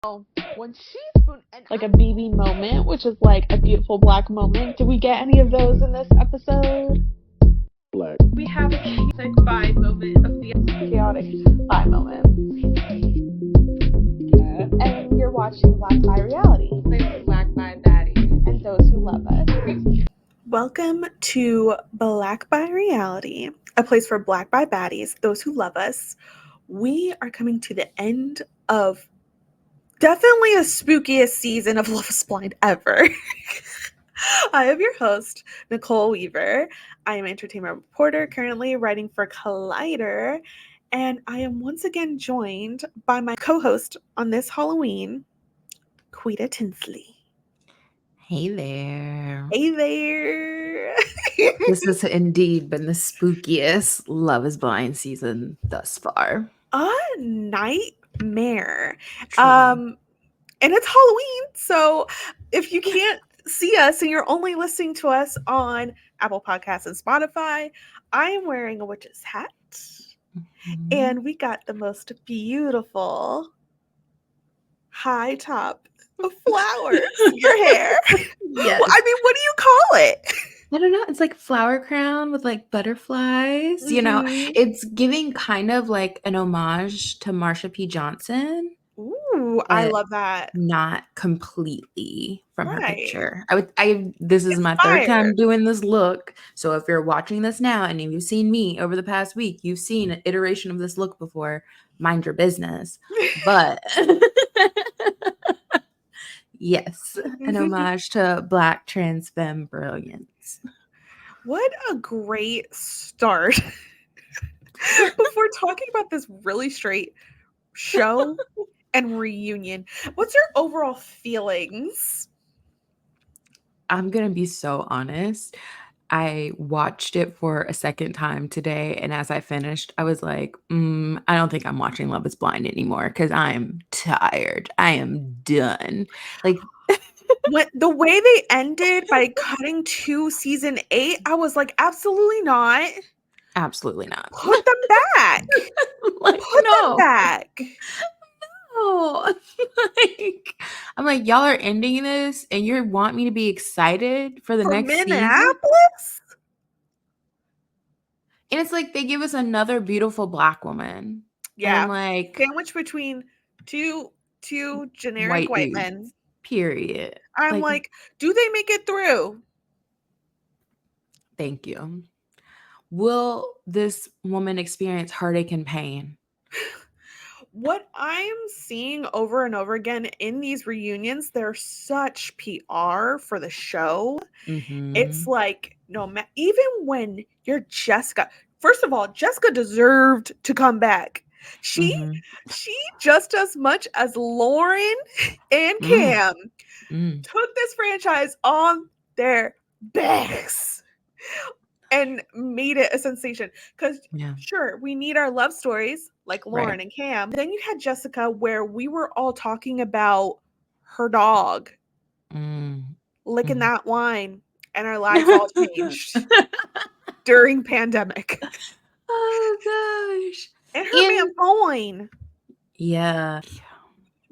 When she spoon and like a BB moment, which is like a beautiful black moment. Did we get any of those in this episode? Black. We have a chaotic vibe moment of the chaotic vibe moment. And you're watching Black by Reality. Black by Baddies. And those who love us. Welcome to Black by Reality, a place for Black by Baddies, those who love us. We are coming to the end of definitely the spookiest season of Love is Blind ever. I am your host, Nicole Weaver. I am an entertainment reporter currently writing for Collider, and I am once again joined by my co-host on this Halloween, Quita Tinsley. Hey there. Hey there. This has indeed been the spookiest Love is Blind season thus far. A nightmare. Truly. And it's Halloween, so if you can't see us and you're only listening to us on Apple Podcasts and Spotify, I am wearing a witch's hat. Mhm. And we got the most beautiful high top of flowers in your hair. Yes. Well, I mean, what do you call it? I don't know. It's like flower crown with like butterflies. You know, Mhm. it's giving kind of like an homage to Marsha P. Johnson. Ooh, I but love that. Not completely from her Right. picture. This is my third time Inspired. doing this look. So if you're watching this now and you've seen me over the past week, you've seen an iteration of this look before. Mind your business. But yes, an homage to Black trans femme brilliance. What a great start. Before talking about this really straight show and reunion, what's your overall feelings? I'm going to be so honest. I watched it for a second time today, and as I finished, I was like, I don't think I'm watching Love is Blind anymore because I'm tired. I am done. Like, When the way they ended by cutting to season 8, I was like, absolutely not. absolutely not. Put them back. Like, Put them no. back. No. I'm like, y'all are ending this, and you want me to be excited for the For next season? Minneapolis? And it's like they give us another beautiful Black woman. Yeah. And like Sandwich between two generic white dudes, men. period. I'm like, do they make it through? Thank you. Will this woman experience heartache and pain? What I'm seeing over and over again in these reunions, they're such PR for the show. It's like, even when you're Jessica, first of all, Jessica deserved to come back. She just as much as Lauren and Cam took this franchise on their backs and made it a sensation. Because sure, we need our love stories like Lauren and Cam. Then you had Jessica, where we were all talking about her dog licking that wine, and our lives all changed during pandemic. Oh gosh. And her man Boyne. Yeah.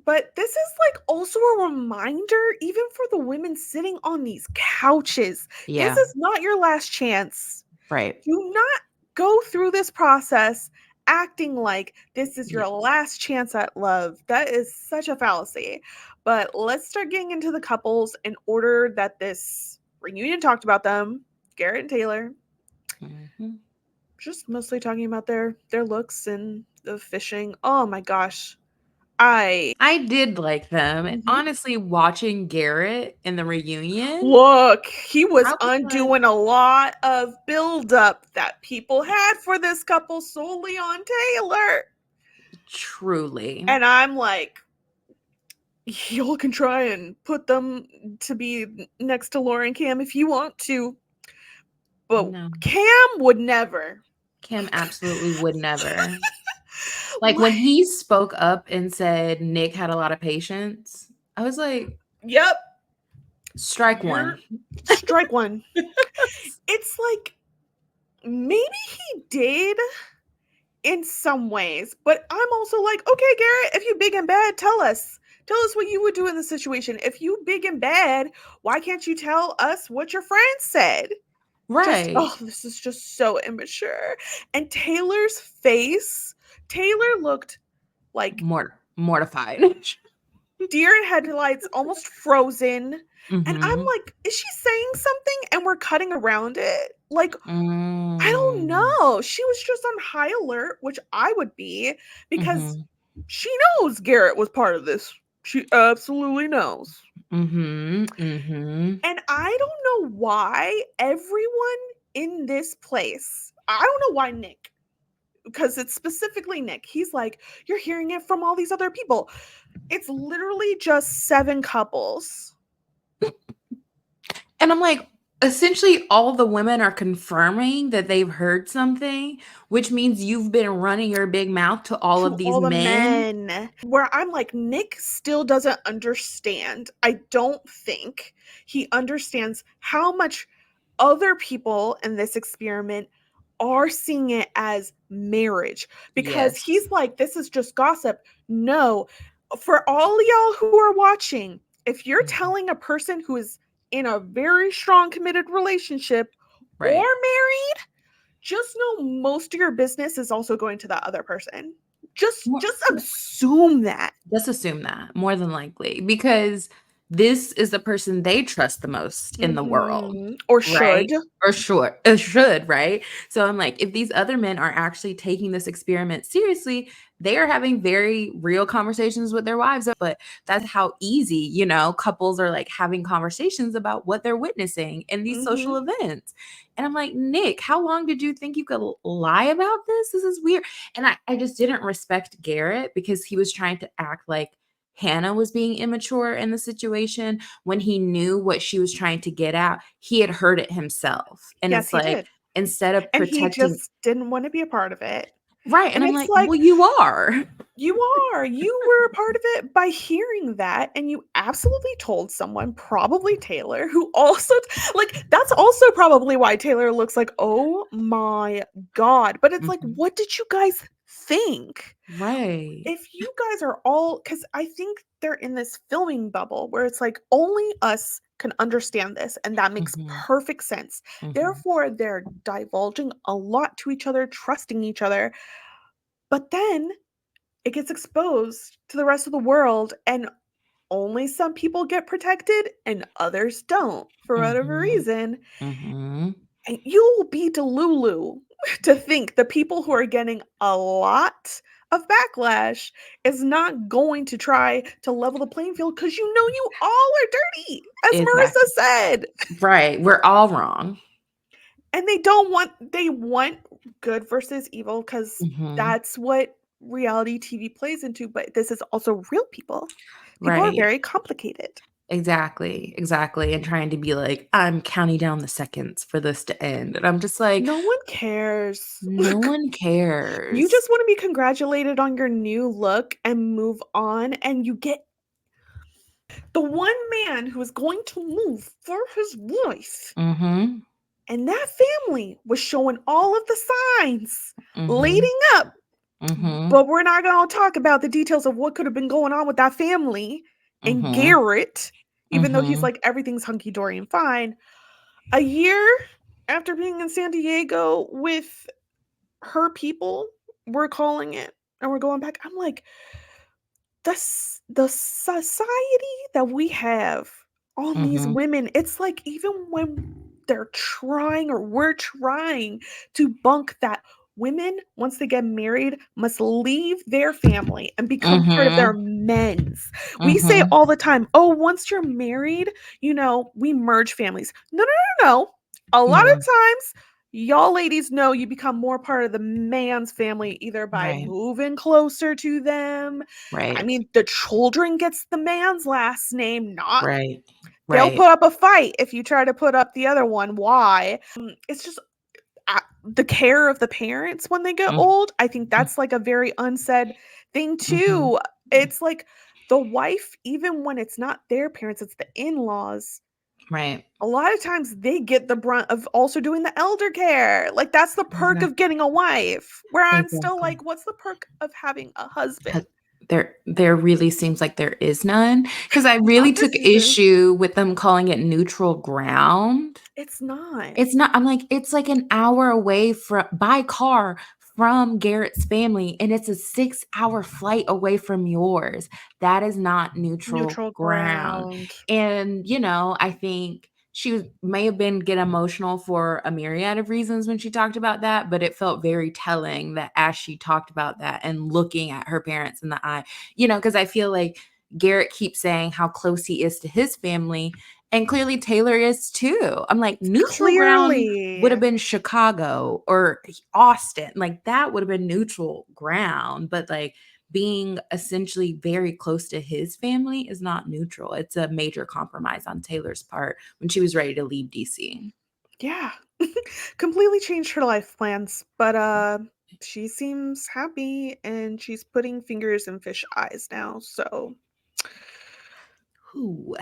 But this is like also a reminder, even for the women sitting on these couches. Yeah. This is not your last chance. Right. Do not go through this process acting like this is your last chance at love. That is such a fallacy. But let's start getting into the couples in order that this reunion talked about them. Garrett and Taylor. Just mostly talking about their looks and the fishing. Oh my gosh. I did like them. And honestly, watching Garrett in the reunion. Look, he was undoing a lot of buildup that people had for this couple solely on Taylor. Truly. And I'm like, y'all can try and put them to be next to Laura and Cam if you want to. But no. Cam would never. Cam absolutely would never. Like when he spoke up and said Nick had a lot of patience, I was like, yep. Strike one. Strike one. It's like, maybe he did in some ways, but I'm also like, okay, Garrett, if you big and bad, tell us. Tell us what you would do in this situation. If you big and bad, why can't you tell us what your friend said? Right. This is just so immature. And Taylor's face, Taylor looked like mortified. deer in headlights, almost frozen. And I'm Mm-hmm. like, is she saying something and we're cutting around it? Like, I don't Mm. know. She was just on high alert, which I would be, because Mm-hmm. she knows Garrett was part of this. She absolutely knows. Mm-hmm. Mm-hmm. And I don't know why everyone in this place, I don't know why Nick, because it's specifically Nick. He's like, you're hearing it from all these other people. It's literally just 7 couples. And I'm like, essentially all the women are confirming that they've heard something, which means you've been running your big mouth to all To of these all the men. men. Where I'm like, Nick still doesn't understand. I don't think he understands how much other people in this experiment are seeing it as marriage, because Yes. he's like, this is just gossip. No, for all y'all who are watching, if you're Mhm. telling a person who is in a very strong committed relationship or Right. married, just know most of your business is also going to that other person. Just More, assume that. just assume that more than likely, because this is the person they trust the most in the world, Or right? should. Or sure, it should, right? So I'm like, if these other men are actually taking this experiment seriously, they are having very real conversations with their wives. But that's how easy, couples are like having conversations about what they're witnessing in these social events. And I'm like, Nick, how long did you think you could lie about this? This is weird. And I just didn't respect Garrett because he was trying to act like Hannah was being immature in the situation when he knew what she was trying to get at. He had heard it himself. And Yes, it's he like, did. instead of And he protecting, just didn't want to be a part of it. right. And And I'm it's like, like, well, you are. you are. You were a part of it by hearing that. And you absolutely told someone, probably Taylor, who also, like, that's also probably why Taylor looks like, oh my God. But it's like, Mhm. what did you guys think? Right. If you guys are all, because I think they're in this filming bubble where it's like only us can understand this, and that makes Mhm. perfect sense. Mhm. Therefore, they're divulging a lot to each other, trusting each other. But then it gets exposed to the rest of the world, and only some people get protected and others don't for whatever Mhm. reason. Mhm. And you'll be delulu to think the people who are getting a lot of backlash is not going to try to level the playing field, because you all are dirty, as Marissa Exactly. said. Right. We're all wrong. And they want good versus evil, because Mhm. that's what reality TV plays into. But this is also real people. People are Right. very complicated. Exactly. Exactly. And trying to be like, I'm counting down the seconds for this to end. And I'm just like, No one cares. no one You cares. just want to be congratulated on your new look and move on, and you get the one man who is going to move for his wife. Mhm. And that family was showing all of the signs Mhm. leading up. Mhm. But we're not going to talk about the details of what could have been going on with that family and Mhm. Garrett, even though he's Mhm. like, everything's hunky dory and fine. A year after being in San Diego with her people, we're calling it, and we're going back. I'm like, the society that we have on these Mhm. women, it's like, even when they're trying, or we're trying to bunk that women, once they get married, must leave their family and become part of their Mhm. men's. We say Mhm. all the time, oh, once you're married, we merge families. No, no, no, no. A lot of Mhm. times, y'all ladies know you become more part of the man's family, either by Right. moving closer to them. I Right. mean, the children gets the man's last name, not, Right. they'll Right. put up a fight if you try to put up the other one. Why? It's just the care of the parents when they get Mm, old. I think mm, that's like a very unsaid thing mhm. too. It's like the wife, even when it's not their parents, it's the in-laws. Right. A lot of times they get the brunt of also doing the elder care. Like, that's the perk of Exactly. getting a wife. Where I'm still Exactly. like, what's the perk of having a husband? Has there really seems like there is none, because I really Not this took season. issue with them calling it neutral ground. It's not. It's not. I'm like, it's like an hour away by car from Garrett's family, and it's a 6-hour flight away from yours. That is not neutral Neutral ground. ground. And, I think may have been get emotional for a myriad of reasons when she talked about that, but it felt very telling that as she talked about that and looking at her parents in the eye, because I feel like Garrett keeps saying how close he is to his family, and clearly Taylor is too. I'm like, neutral ground would have Clearly. been Chicago or Austin. Like, that would have been neutral ground. But like, being essentially very close to his family is not neutral. It's a major compromise on Taylor's part when she was ready to leave DC. Yeah. Completely changed her life plans. But she seems happy and she's putting fingers in fish eyes now. So Ooh.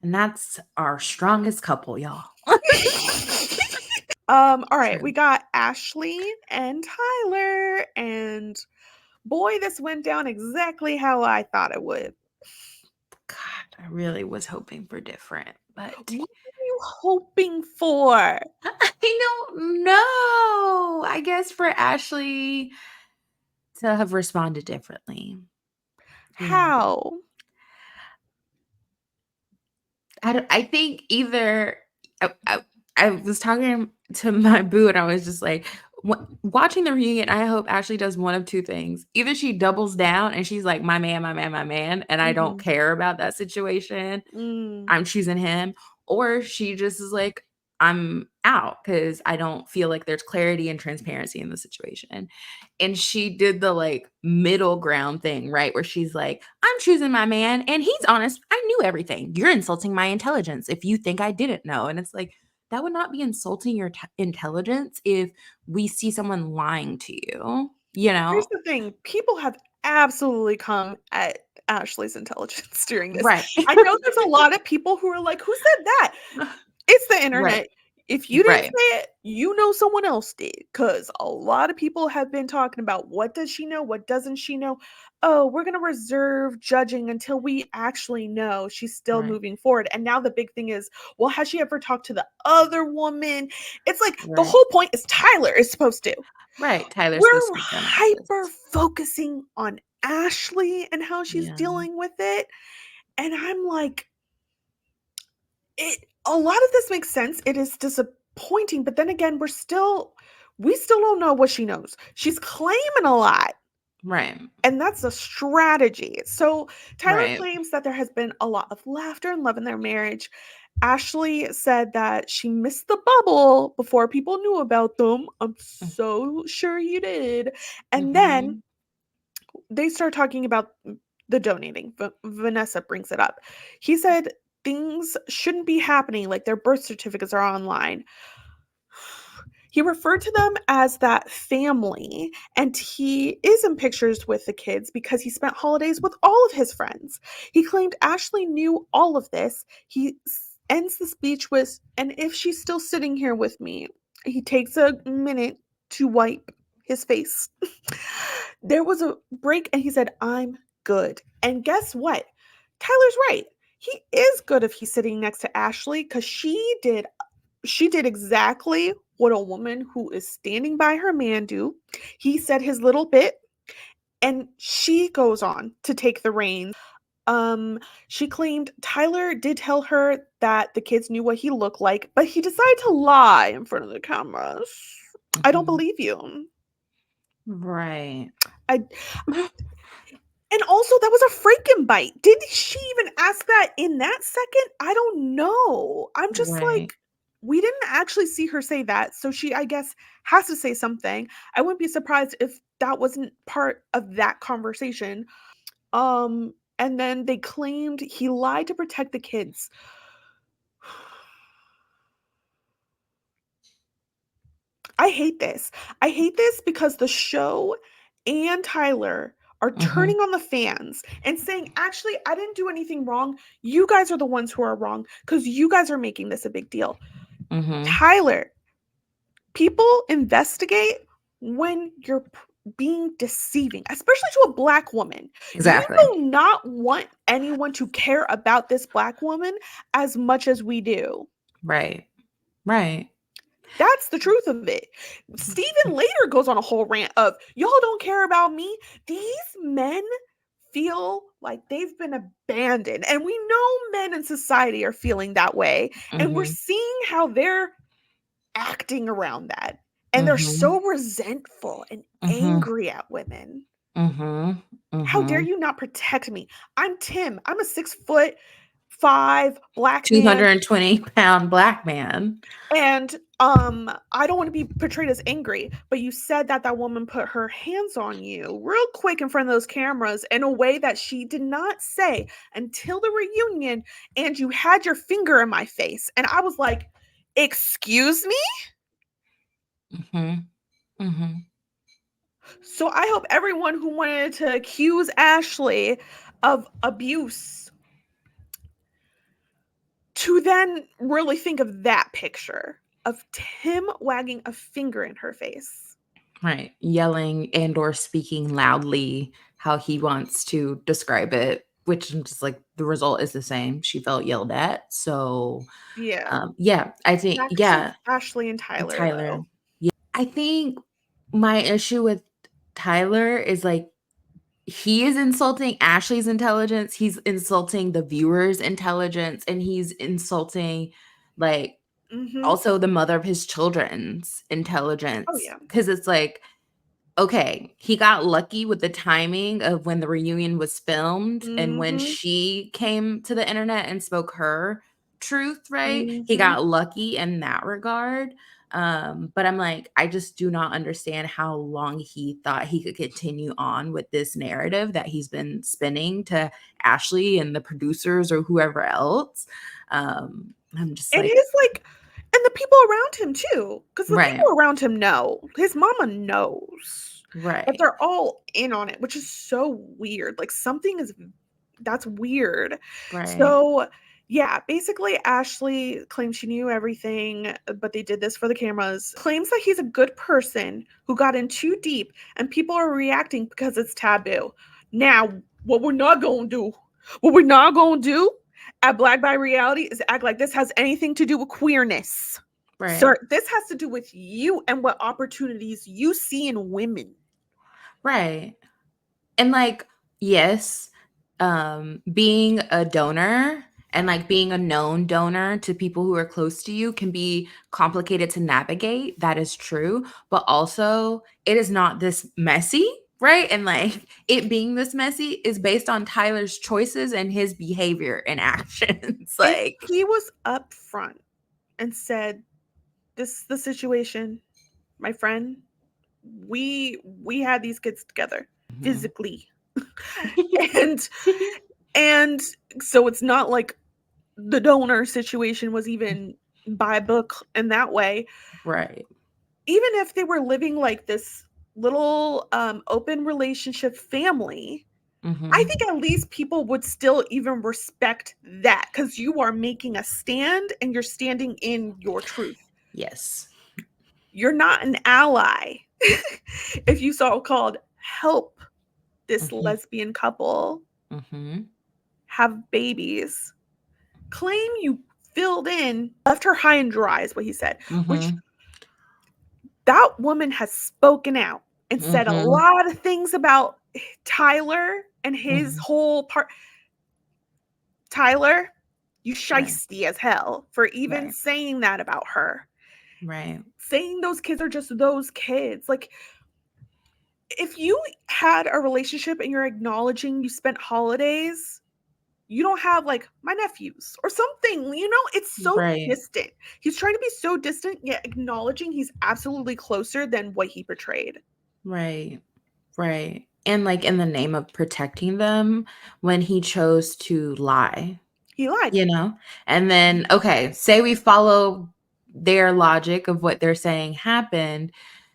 And that's our strongest couple, y'all. all right, True. we got Ashley and Tyler, and boy, this went down exactly how I thought it would. God, I really was hoping for different, but What are you hoping for? I don't know. I guess for Ashley to have responded differently. How? I think either I was talking to my boo and I was just like, watching the reunion, I hope Ashley does one of two things. Either she doubles down and she's like, my man, my man, my man, and I don't care about that situation. I'm choosing him. Or she just is like, I'm out because I don't feel like there's clarity and transparency in the situation. And she did the like middle ground thing, right? Where she's like, I'm choosing my man and he's honest. I knew everything. You're insulting my intelligence if you think I didn't know. And it's like, that would not be insulting your intelligence if we see someone lying to you, Here's the thing. People have absolutely come at Ashley's intelligence during this. Right. I know there's a lot of people who are like, who said that? It's the internet. Right. If you didn't Right. say it, you know someone else did. Because a lot of people have been talking about what does she know? What doesn't she know? Oh, we're going to reserve judging until we actually know she's still Right. moving forward. And now the big thing is, well, has she ever talked to the other woman? It's like the Right. whole point is Tyler is supposed to. Right. Tyler's supposed We're to be done hyper focusing on Ashley and how she's Yeah. dealing with it. And I'm like, a lot of this makes sense. It is disappointing, but then again, we still don't know what she knows. She's claiming a lot. Right. And that's a strategy. So Tyler Right. claims that there has been a lot of laughter and love in their marriage. Ashley said that she missed the bubble before people knew about them. I'm so sure you did. And then they start talking about the donating. Vanessa brings it up. He said things shouldn't be happening, like their birth certificates are online. He referred to them as that family, and he is in pictures with the kids because he spent holidays with all of his friends. He claimed Ashley knew all of this. He ends the speech with, and if she's still sitting here with me, he takes a minute to wipe his face. There was a break and he said, I'm good. And guess what? Tyler's right. He is good if he's sitting next to Ashley because she did exactly what a woman who is standing by her man do. He said his little bit and she goes on to take the reins. She claimed Tyler did tell her that the kids knew what he looked like, but he decided to lie in front of the cameras. I don't believe you. Right. And also, that was a freaking bite. Did she even ask that in that second? I don't know. I'm just like, we didn't actually see her say that. So she, I guess, has to say something. I wouldn't be surprised if that wasn't part of that conversation. And then they claimed he lied to protect the kids. I hate this. I hate this because the show and Tyler are turning on the fans and saying, actually, I didn't do anything wrong. You guys are the ones who are wrong because you guys are making this a big deal. Tyler, people investigate when you're being deceiving, especially to a Black woman. Exactly. You do not want anyone to care about this Black woman as much as we do. Right. Right. That's the truth of it. Steven later goes on a whole rant of, y'all don't care about me. These men feel like they've been abandoned. And we know men in society are feeling that way. And we're seeing how they're acting around that. And they're so resentful and angry at women. How dare you not protect me? I'm Tim. I'm a 6'5" Black man. 220-pound Black man. And I don't want to be portrayed as angry, but you said that woman put her hands on you real quick in front of those cameras in a way that she did not say until the reunion, and you had your finger in my face. And I was like, excuse me? So I hope everyone who wanted to accuse Ashley of abuse to then really think of that picture of Tim wagging a finger in her face. Right. Yelling and or speaking loudly how he wants to describe it, which is just like the result is the same. She felt yelled at. So yeah, I think back to Ashley and Tyler. Though. Yeah. I think my issue with Tyler is like he is insulting Ashley's intelligence, he's insulting the viewer's intelligence, and he's insulting like also the mother of his children's intelligence. Oh yeah. Because it's like, okay, he got lucky with the timing of when the reunion was filmed and when she came to the internet and spoke her truth, right? He got lucky in that regard. But I'm like, I just do not understand how long he thought he could continue on with this narrative that he's been spinning to Ashley and the producers or whoever else. I'm just like, it is like, and the people around him too, because the people around him know. His mama knows. Right. But they're all in on it, which is so weird. Like that's weird. Right. So yeah, basically Ashley claims she knew everything, but they did this for the cameras. Claims that he's a good person who got in too deep and people are reacting because it's taboo. Now, what we're not going to do at Black by Reality is act like this has anything to do with queerness. Right. Sir, this has to do with you and what opportunities you see in women. Right. And like, yes, being a donor and like being a known donor to people who are close to you can be complicated to navigate. That is true. But also, it is not this messy, right? And like it being this messy is based on Tyler's choices and his behavior and actions. Like if he was upfront and said, "This is the situation, my friend. We had these kids together physically." and so it's not like the donor situation was even by book in that way. Right. Even if they were living like this little open relationship family, I think at least people would still even respect that because you are making a stand and you're standing in your truth. Yes. You're not an ally. If you so-called help this lesbian couple have babies, claim you filled in, left her high and dry is what he said, which that woman has spoken out and said a lot of things about Tyler and his whole part. Tyler, you shiesty as hell for even saying that about her. Right. Saying those kids are just those kids. Like, if you had a relationship and you're acknowledging you spent holidays, you don't have like my nephews or something, it's so distant. He's trying to be so distant, yet acknowledging he's absolutely closer than what he portrayed. Right. Right. And like in the name of protecting them, when he chose to lie. He lied. And then, okay, say we follow their logic of what they're saying happened.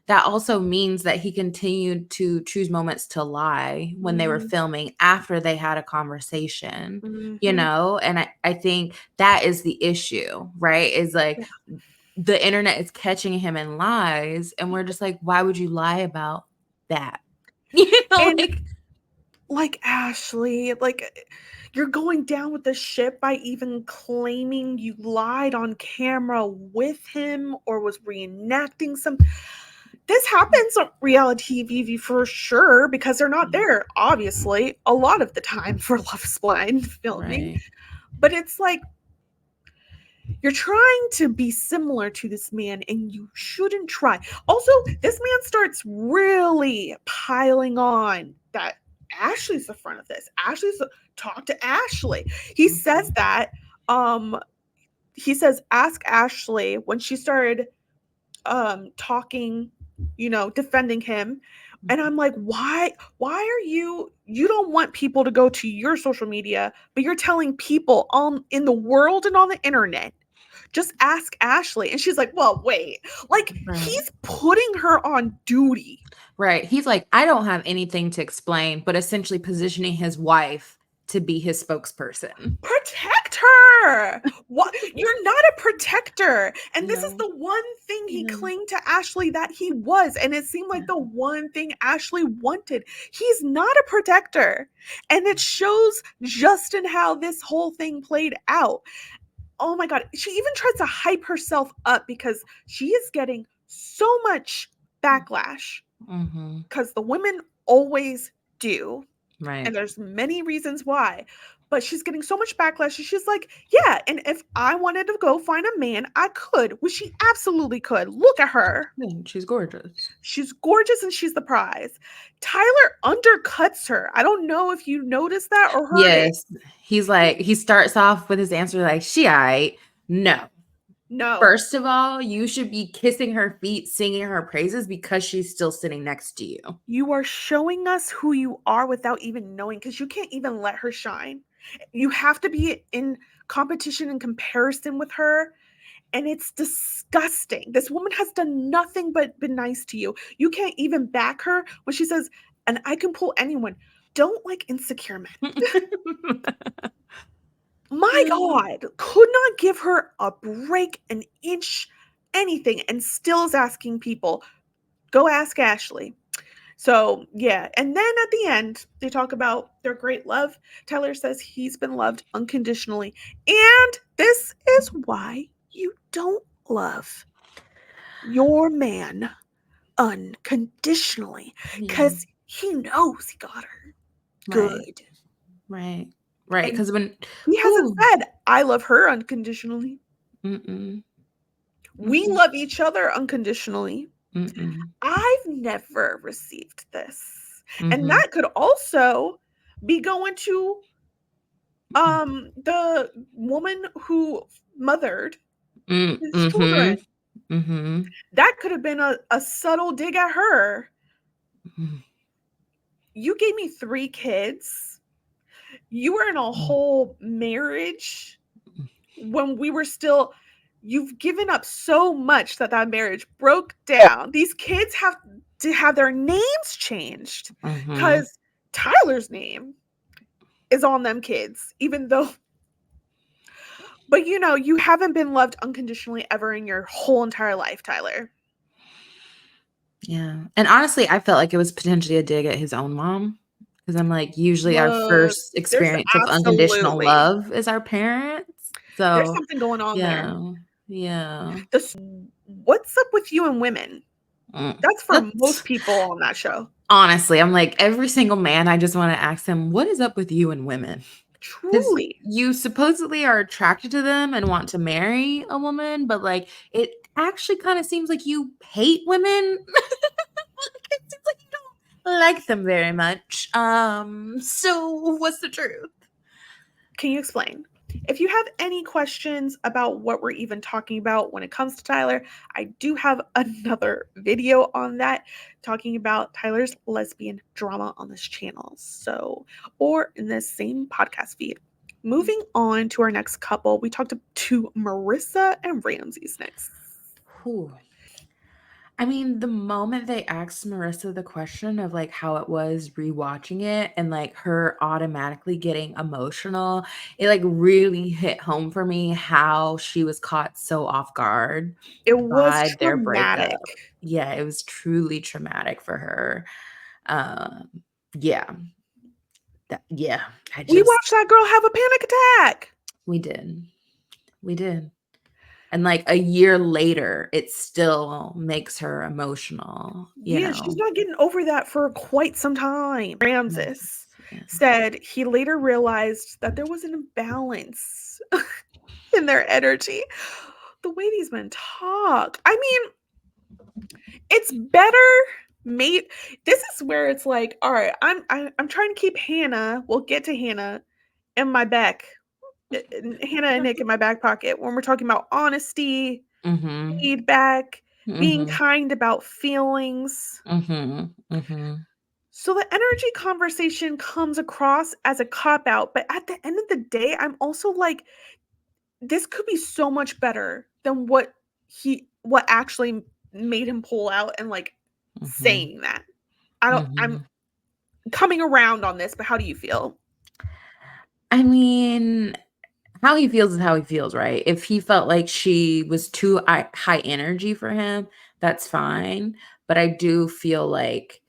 That also means that he continued to choose moments to lie when they were filming after they had a conversation, and I think that is the issue, right? Is like the internet is catching him in lies and we're just like, why would you lie about that. You know, And like Ashley, like you're going down with the ship by even claiming you lied on camera with him or was reenacting some. This happens on reality TV for sure because they're not there, obviously, a lot of the time for Love is Blind filming. right. But it's like you're trying to be similar to this man and you shouldn't try. Also, this man starts really piling on that Ashley's the front of this. Talk to Ashley. He says that he says ask Ashley when she started talking, defending him. And I'm like, why are you don't want people to go to your social media, but you're telling people in the world and on the internet, just ask Ashley. And she's like, well, wait, like he's putting her on duty. Right. He's like, I don't have anything to explain, but essentially positioning his wife to be his spokesperson. Protect her. What? You're not a protector. And this is the one thing he claimed to Ashley that he was. And it seemed like the one thing Ashley wanted. He's not a protector. And it shows just in how this whole thing played out. Oh my God. She even tries to hype herself up because she is getting so much backlash. Because the women always do. Right. And there's many reasons why. But she's getting so much backlash. And she's like, yeah, and if I wanted to go find a man, I could. Which she absolutely could. Look at her. She's gorgeous. She's gorgeous and she's the prize. Tyler undercuts her. I don't know if you noticed that or heard it. He's like, he starts off with his answer like, she aight. No. First of all, you should be kissing her feet, singing her praises because she's still sitting next to you. You are showing us who you are without even knowing, because you can't even let her shine. You have to be in competition and comparison with her. And it's disgusting. This woman has done nothing but been nice to you. You can't even back her when she says, and I can pull anyone. Don't like insecure men. My God, could not give her a break, an inch, anything, and still is asking people, go ask Ashley. So, yeah. And then at the end, they talk about their great love. Tyler says he's been loved unconditionally. And this is why you don't love your man unconditionally. Because he knows he got her good. Right. Because when he hasn't said, I love her unconditionally. We love each other unconditionally. I've never received this. And that could also be going to the woman who mothered his children. That could have been a subtle dig at her. You gave me 3 kids. You were in a whole marriage when we were still. You've given up so much that marriage broke down. These kids have to have their names changed because Tyler's name is on them kids, even though. But you haven't been loved unconditionally ever in your whole entire life, Tyler. Yeah. And honestly, I felt like it was potentially a dig at his own mom. Because I'm like, usually our first experience of unconditional love is our parents. So there's something going on there. Yeah. What's up with you and women? That's for most people on that show. Honestly, I'm like, every single man, I just want to ask them, what is up with you and women? Truly. You supposedly are attracted to them and want to marry a woman, but like, it actually kind of seems like you hate women. It seems like you don't like them very much. So what's the truth? Can you explain? If you have any questions about what we're even talking about when it comes to Tyler, I do have another video on that talking about Tyler's lesbian drama on this channel. Or in this same podcast feed. Moving on to our next couple, we talked to Marissa and Ramses next. I mean, the moment they asked Marissa the question of like how it was rewatching it and like her automatically getting emotional, it like really hit home for me how she was caught so off guard. It was by their traumatic. breakup. Yeah, it was truly traumatic for her. Yeah. We watched that girl have a panic attack. We did. And like a year later, it still makes her emotional, Yeah, she's not getting over that for quite some time. Ramses said he later realized that there was an imbalance in their energy. The way these men talk. I mean, it's better made. This is where it's like, all right, I'm trying to keep Hannah. We'll get to Hannah in my back. Hannah and Nick in my back pocket when we're talking about honesty, feedback, being kind about feelings. So the energy conversation comes across as a cop-out, but at the end of the day, I'm also like, this could be so much better than what actually made him pull out and like saying that. I'm coming around on this, but how do you feel? I mean, how he feels is how he feels, right? If he felt like she was too high energy for him, that's fine. But I do feel like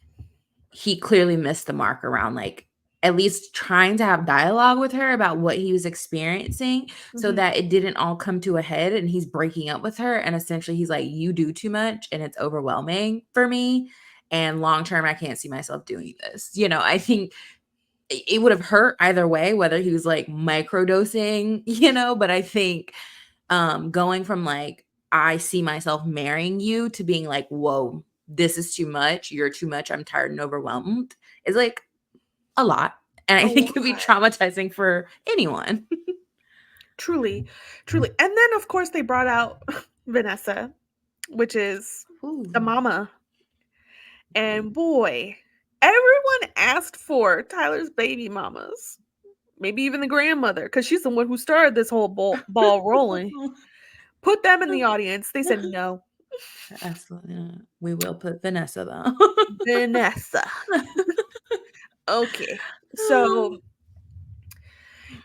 he clearly missed the mark around like at least trying to have dialogue with her about what he was experiencing so that it didn't all come to a head and he's breaking up with her. And essentially he's like, you do too much and it's overwhelming for me. And long term, I can't see myself doing this. I think it would have hurt either way, whether he was like microdosing, but I think going from like, I see myself marrying you to being like, whoa, this is too much. You're too much. I'm tired and overwhelmed is like a lot. And I think it could be traumatizing for anyone. Truly. And then, of course, they brought out Vanessa, which is the mama. And boy, everyone asked for Tyler's baby mamas. Maybe even the grandmother, because she's the one who started this whole ball rolling. Put them in the audience. They said no. Absolutely. We will put Vanessa, though. Vanessa. Okay. So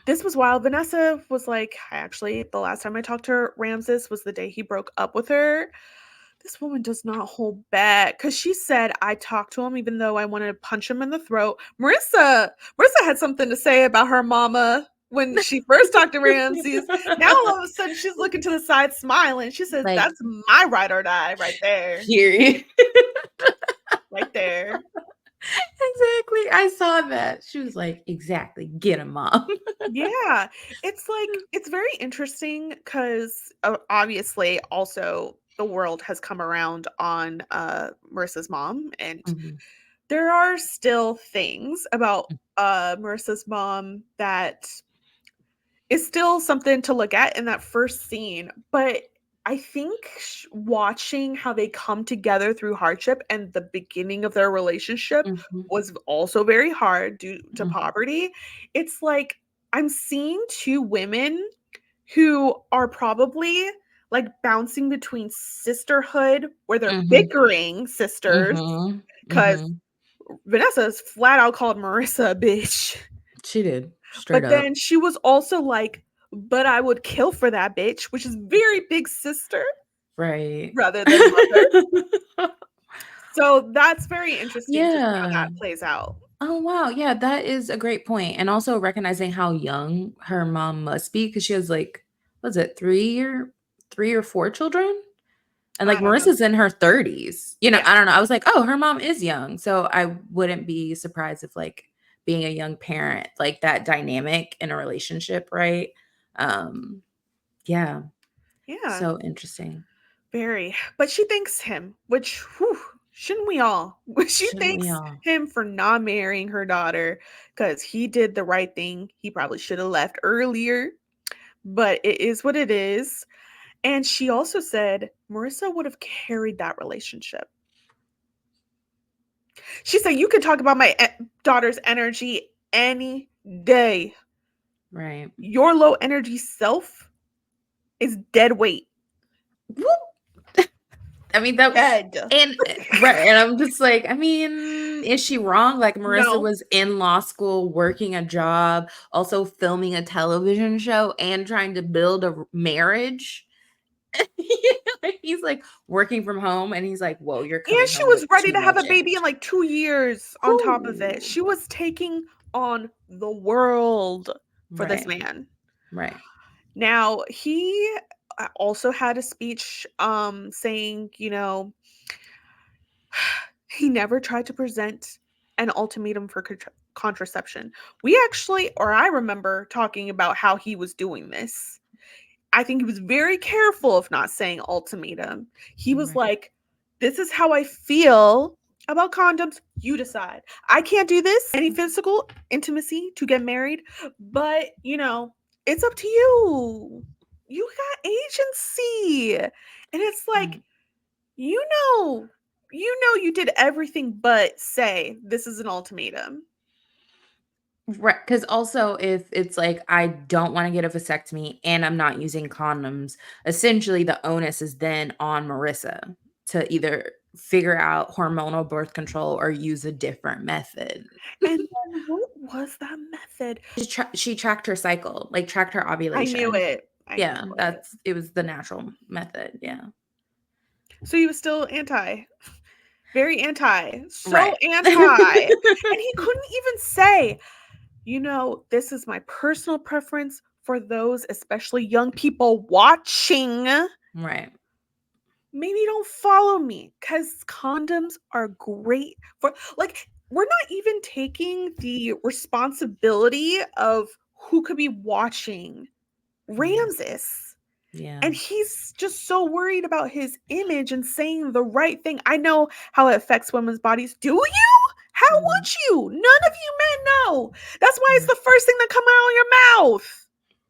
this was wild. Vanessa was like, actually, the last time I talked to her, Ramses was the day he broke up with her. This woman does not hold back because she said, I talked to him even though I wanted to punch him in the throat. Marissa had something to say about her mama when she first talked to Ramses. Now all of a sudden she's looking to the side smiling. She says, like, that's my ride or die right there. Period. Right there. Exactly. I saw that. She was like, exactly. Get him, Mom. Yeah. It's like, it's very interesting because obviously also the world has come around on Marissa's mom. And there are still things about Marissa's mom that is still something to look at in that first scene. But I think watching how they come together through hardship and the beginning of their relationship was also very hard due to poverty. It's like I'm seeing two women who are probably like bouncing between sisterhood where they're bickering sisters because Vanessa's flat out called Marissa a bitch. She did. Straight but then she was also like, but I would kill for that bitch, which is very big sister. Right. Rather than mother. So that's very interesting to see how that plays out. Oh, wow. Yeah, that is a great point. And also recognizing how young her mom must be because she has like, was it 3 or 4 children? And like Marissa's in her 30s. I don't know. I was like, oh, her mom is young. So I wouldn't be surprised if like being a young parent, like that dynamic in a relationship, right? Yeah. So interesting. Very. But she thanks him, which shouldn't we all? She thanks him for not marrying her daughter because he did the right thing. He probably should have left earlier, but it is what it is. And she also said Marissa would have carried that relationship. She said, you could talk about my daughter's energy any day. Right. Your low energy self is dead weight. I mean, that and right, and I'm just like, I mean, is she wrong? Like Marissa was in law school, working a job, also filming a television show and trying to build a marriage. He's like working from home and he's like, whoa, you're And coming she home was with ready too to have a much baby in energy. like 2 years on top of it. Ooh. She was taking on the world for this Right. man. Right. Now, he also had a speech saying, he never tried to present an ultimatum for contraception. We actually, or I remember talking about how he was doing this. I think he was very careful of not saying ultimatum. He was Right. like, this is how I feel about condoms. You decide. I can't do this, any physical intimacy to get married, but it's up to you. You got agency. And it's like, you know, you did everything but say this is an ultimatum. Right, because also if it's like, I don't wanna get a vasectomy and I'm not using condoms, essentially the onus is then on Marissa to either figure out hormonal birth control or use a different method. And then what was that method? She tracked her cycle, like, tracked her I knew ovulation. it. I Yeah, knew it. it was the natural method, yeah. So he was still anti. Very anti. So Right. anti. And he couldn't even say, this is my personal preference for those, especially young people watching. Right. Maybe don't follow me because condoms are great for, like, we're not even taking the responsibility of who could be watching Yeah. Ramses. Yeah. And he's just so worried about his image and saying the right thing. I know how it affects women's bodies. Do you? How Mhm. would you? None of you men know. That's why it's the first thing that comes out of your mouth.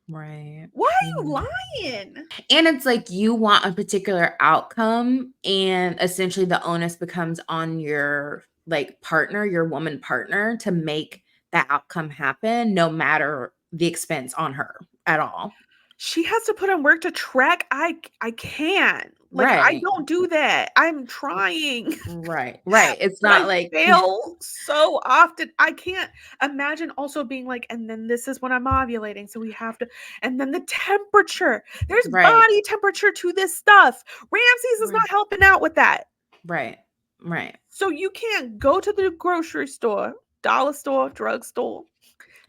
Right. Why are you Mhm. lying? And it's like you want a particular outcome, and essentially the onus becomes on your like partner, your woman partner, to make that outcome happen, no matter the expense on her at all. She has to put in work to track. I can't. Like, I Right. don't do that. I'm trying. Right. Right. It's But I not like fail so often. I can't imagine also being like, and then this is when I'm ovulating. So we have to, and then the temperature. There's right. body temperature to this stuff. Ramses is Right. not helping out with that. Right. Right. So you can't go to the grocery store, dollar store, drugstore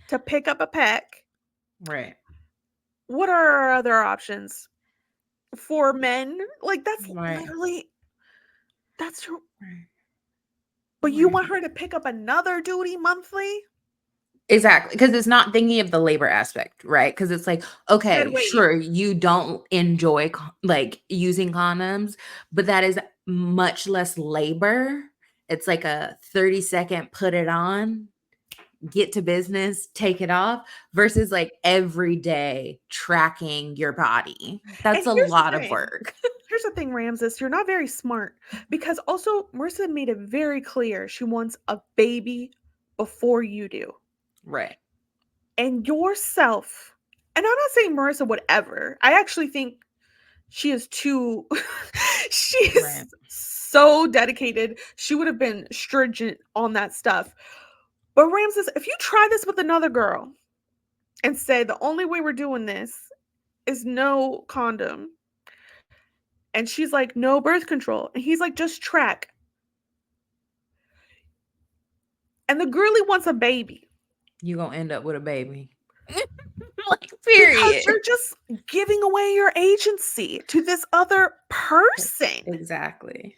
to pick up a pack. Right. What are our other options for men? Like, that's Right. literally, that's true. Right. But you Right. want her to pick up another duty monthly? Exactly, because it's not thinking of the labor aspect, right? Because it's like, Dead okay, weight. sure, you don't enjoy like using condoms, but that is much less labor. It's like a 30-second put it on, get to business, take it off, versus like every day tracking your body. And That's a here's the lot of thing. work. Here's the thing, Ramses, you're not very smart because also Marissa made it very clear she wants a baby before you do. Right. And yourself, and I'm not saying Marissa would ever. I actually think she is too, she's Right. so dedicated. She would have been stringent on that stuff. But Ramses, if you try this with another girl and say the only way we're doing this is no condom, and she's like, no birth control. And he's like, just track. And the girlie wants a baby. You gonna end up with a baby. Like, Because period. you're just giving away your agency to this other person. Exactly.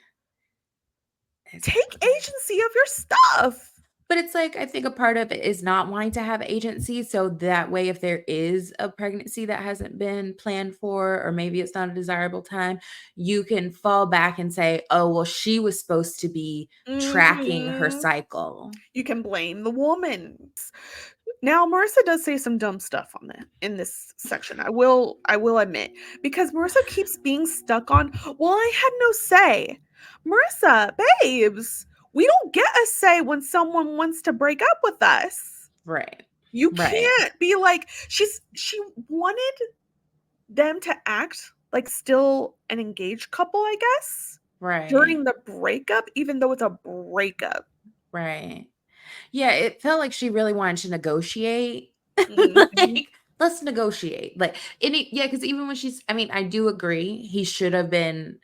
Take agency of your stuff. But it's like, I think a part of it is not wanting to have agency. So that way, if there is a pregnancy that hasn't been planned for, or maybe it's not a desirable time, you can fall back and say, oh, well, she was supposed to be tracking her Mhm. cycle. You can blame the woman. Now, Marissa does say some dumb stuff on that in this section. I will admit, because Marissa keeps being stuck on, well, I had no say. Marissa, babes, we don't get a say when someone wants to break up with us. Right. You Right. can't be like, she wanted them to act like still an engaged couple, I guess, Right. during the breakup, even though it's a breakup. Right. Yeah, it felt like she really wanted to negotiate. Mhm. Like, let's negotiate. Like, because even when I do agree, he should have been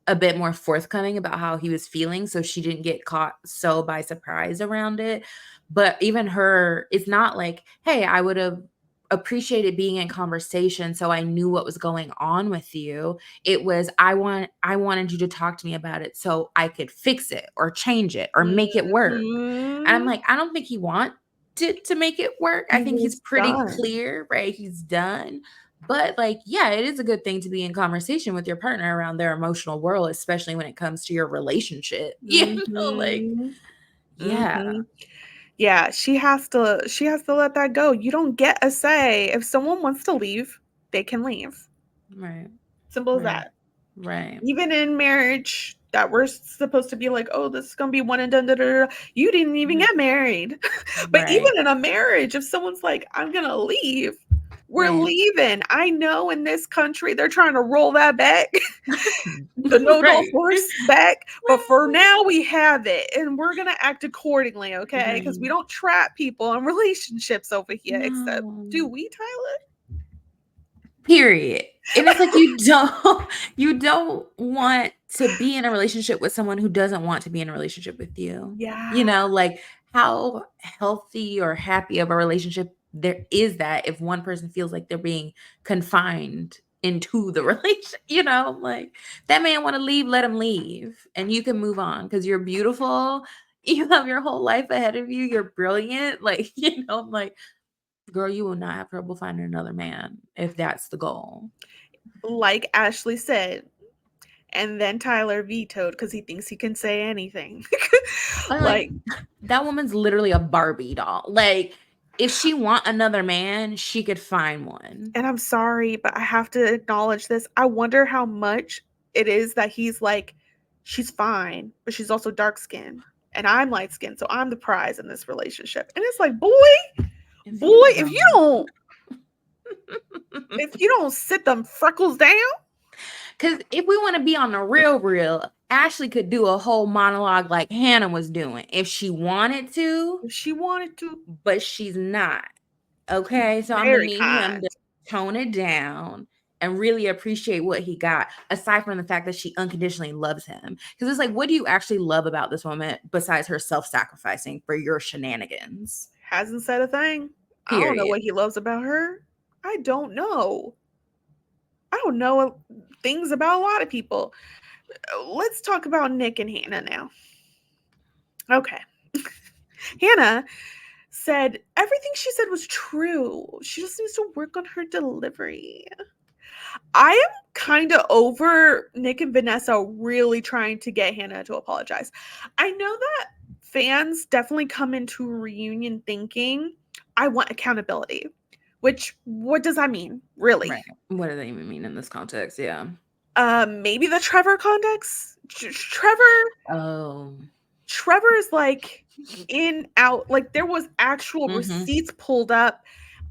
a bit more forthcoming about how he was feeling so she didn't get caught so by surprise around it. But even her, it's not like, hey, I would have appreciated being in conversation so I knew what was going on with you. It was, I wanted you to talk to me about it so I could fix it or change it or make it work. And I'm like, I don't think he wants to make it work. I think he's pretty clear, right? He's done. But like, yeah, it is a good thing to be in conversation with your partner around their emotional world, especially when it comes to your relationship. You know, like, yeah. Yeah, she has to let that go. You don't get a say. If someone wants to leave, they can leave. Right. Simple as that. Right. Even in marriage, that we're supposed to be like, oh, this is gonna be one and done. You didn't even get married. But even in a marriage, if someone's like, I'm gonna leave, we're leaving. I know in this country they're trying to roll that back, the no divorce back. But for now, we have it, and we're gonna act accordingly, okay? Because we don't trap people in relationships over here. Except, do we, Tyler? Period. And it's like you don't want to be in a relationship with someone who doesn't want to be in a relationship with you. Yeah. You know, like how healthy or happy of a relationship there is that if one person feels like they're being confined into the relationship, you know, like that man want to leave, let him leave. And you can move on because you're beautiful. You have your whole life ahead of you. You're brilliant. Like, you know, like, girl, you will not have trouble finding another man if that's the goal. Like Ashley said, and then Tyler vetoed because he thinks he can say anything. Like, that woman's literally a Barbie doll. Like, if she want another man, she could find one. And I'm sorry, but I have to acknowledge this. I wonder how much it is that he's like, she's fine, but she's also dark skinned. And I'm light skinned, so I'm the prize in this relationship. And it's like, if you don't sit them freckles down. Because if we want to be on the real, Ashley could do a whole monologue like Hannah was doing if she wanted to. But she's not. Okay, so I'm gonna need him to tone it down and really appreciate what he got, aside from the fact that she unconditionally loves him. Because it's like, what do you actually love about this woman besides her self-sacrificing for your shenanigans? Hasn't said a thing. Period. I don't know what he loves about her. I don't know things about a lot of people. Let's talk about Nick and Hannah now. Okay. Hannah said everything she said was true. She just needs to work on her delivery. I am kind of over Nick and Vanessa really trying to get Hannah to apologize. I know that fans definitely come into a reunion thinking, I want accountability. Which, what does that mean, really? Right. What does that even mean in this context? Yeah. Maybe the Trevor context? Trevor is like in, out, like there was actual receipts pulled up.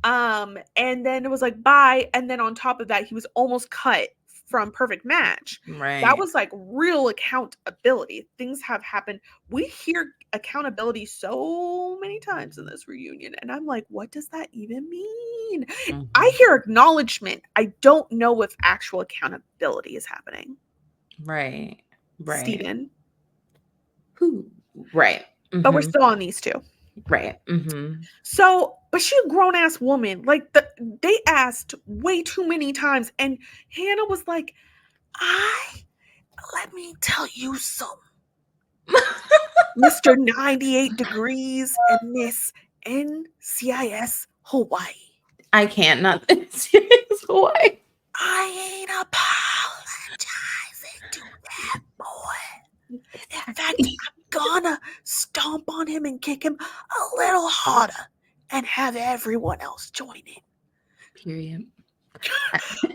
And then it was like, bye. And then on top of that, he was almost cut from Perfect Match. Right. That was like real accountability. Things have happened. We hear accountability so many times in this reunion. And I'm like, what does that even mean? I hear acknowledgement. I don't know if actual accountability is happening. Right. Steven. Who? Right. But we're still on these two. Right. So, but she's a grown-ass woman. Like, they asked way too many times. And Hannah was like, let me tell you something. Mr. 98 Degrees and Miss NCIS Hawaii. I can't not NCIS Hawaii. I ain't apologizing to that boy. In fact, I'm gonna stomp on him and kick him a little harder and have everyone else join in. Period.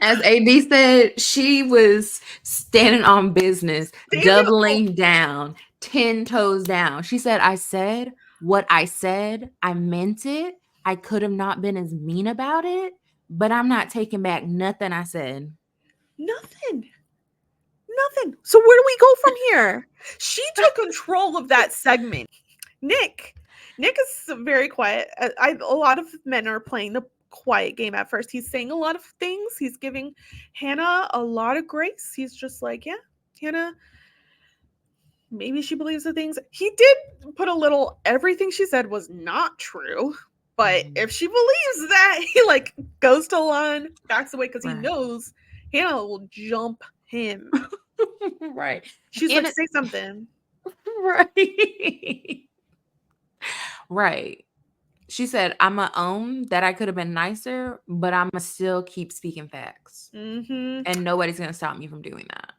As AD said, she was standing on business, doubling down, 10 toes down. She said, I said what I said. I meant it. I could have not been as mean about it, but I'm not taking back nothing I said. Nothing. So where do we go from here? She took control of that segment. Nick is very quiet. A lot of men are playing the quiet game at first. He's saying a lot of things. He's giving Hannah a lot of grace. He's just like, yeah, Hannah, maybe she believes the things. He did put a little, everything she said was not true. But if she believes that, he like goes to Lon, backs away because he knows Hannah will jump him. Right. She's like, say something. Right. Right. She said, I'm going to own that I could have been nicer, but I'm going to still keep speaking facts. Mm-hmm. And nobody's going to stop me from doing that.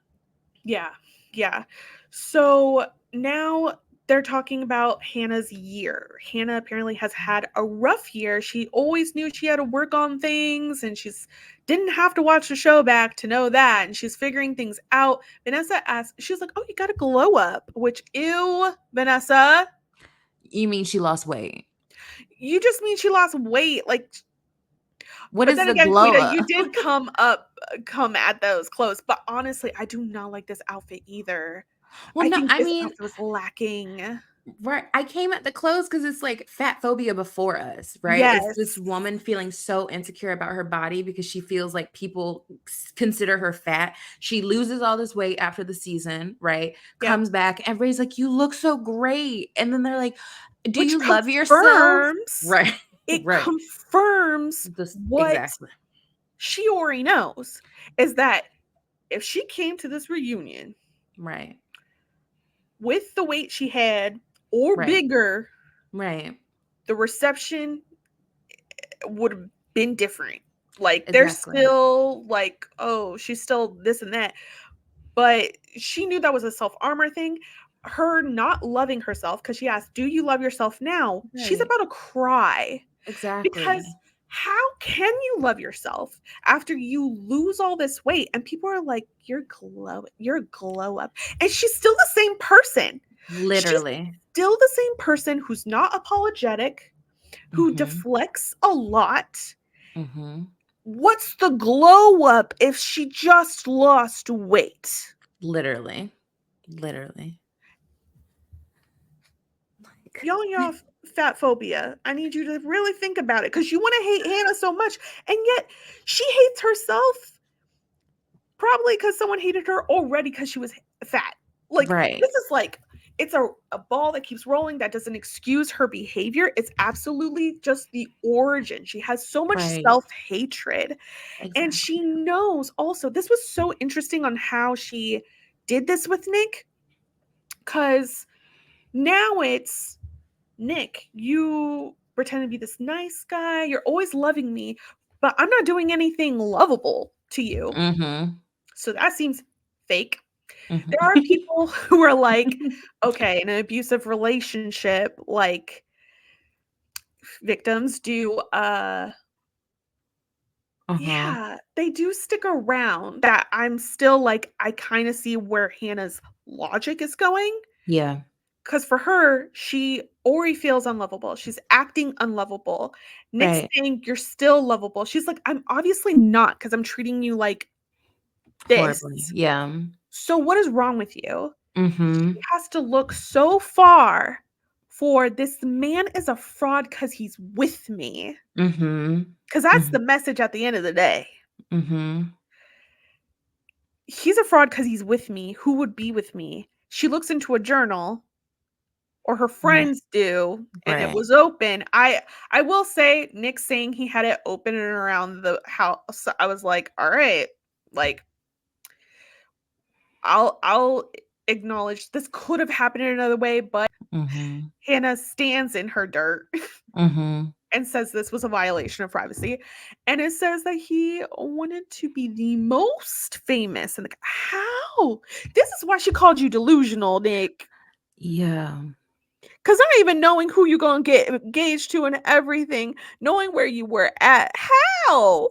Yeah. Yeah. So now they're talking about Hannah's year. Hannah apparently has had a rough year. She always knew she had to work on things, and she's didn't have to watch the show back to know that. And she's figuring things out. Vanessa asked, she's like, oh, you got to glow up, which, ew, Vanessa. You mean she lost weight? You just mean she lost weight. Like, what but is then the again, glow Quita, up? you did come at those clothes. But honestly, I do not like this outfit either. Well, I think this outfit was lacking. Right. I came at the clothes because it's like fat phobia before us, right? Yes. It's this woman feeling so insecure about her body because she feels like people consider her fat. She loses all this weight after the season, right? Yeah. Comes back. Everybody's like, you look so great. And then they're like, do Which you love yourself? Right. It confirms what exactly she already knows, is that if she came to this reunion right with the weight she had or bigger, right, the reception would have been different. Like they're still like, oh, she's still this and that. But she knew that was a self-armor thing. Her not loving herself, because she asked, do you love yourself now? Right. She's about to cry. Exactly. Because how can you love yourself after you lose all this weight? And people are like, you're a glow up. And she's still the same person. Literally. She's still the same person who's not apologetic, who deflects a lot. What's the glow up if she just lost weight? Literally. Y'all fat phobia. I need you to really think about it, because you want to hate Hannah so much, and yet she hates herself probably because someone hated her already because she was fat. Like, this is like, it's a ball that keeps rolling. That doesn't excuse her behavior. It's absolutely just the origin. She has so much self-hatred. And she knows also, this was so interesting on how she did this with Nick, because now it's, Nick, you pretend to be this nice guy. You're always loving me, but I'm not doing anything lovable to you. So that seems fake. There are people who are like, okay, in an abusive relationship, like victims do, yeah, they do stick around. That I'm still like, I kind of see where Hannah's logic is going. Yeah. Because for her, she already feels unlovable. She's acting unlovable. Nick's saying, you're still lovable. She's like, I'm obviously not, because I'm treating you like this. Horribly. Yeah. So what is wrong with you? She has to look so far for, this man is a fraud because he's with me. Because that's the message at the end of the day. He's a fraud because he's with me. Who would be with me? She looks into a journal, or her friends do, and it was open. I will say, Nick saying he had it open and around the house, I was like, all right, like, I'll acknowledge this could have happened in another way, but Hannah stands in her dirt and says this was a violation of privacy. And it says that he wanted to be the most famous. And how? This is why she called you delusional, Nick. Yeah. Because not even knowing who you're going to get engaged to and everything, knowing where you were at. How?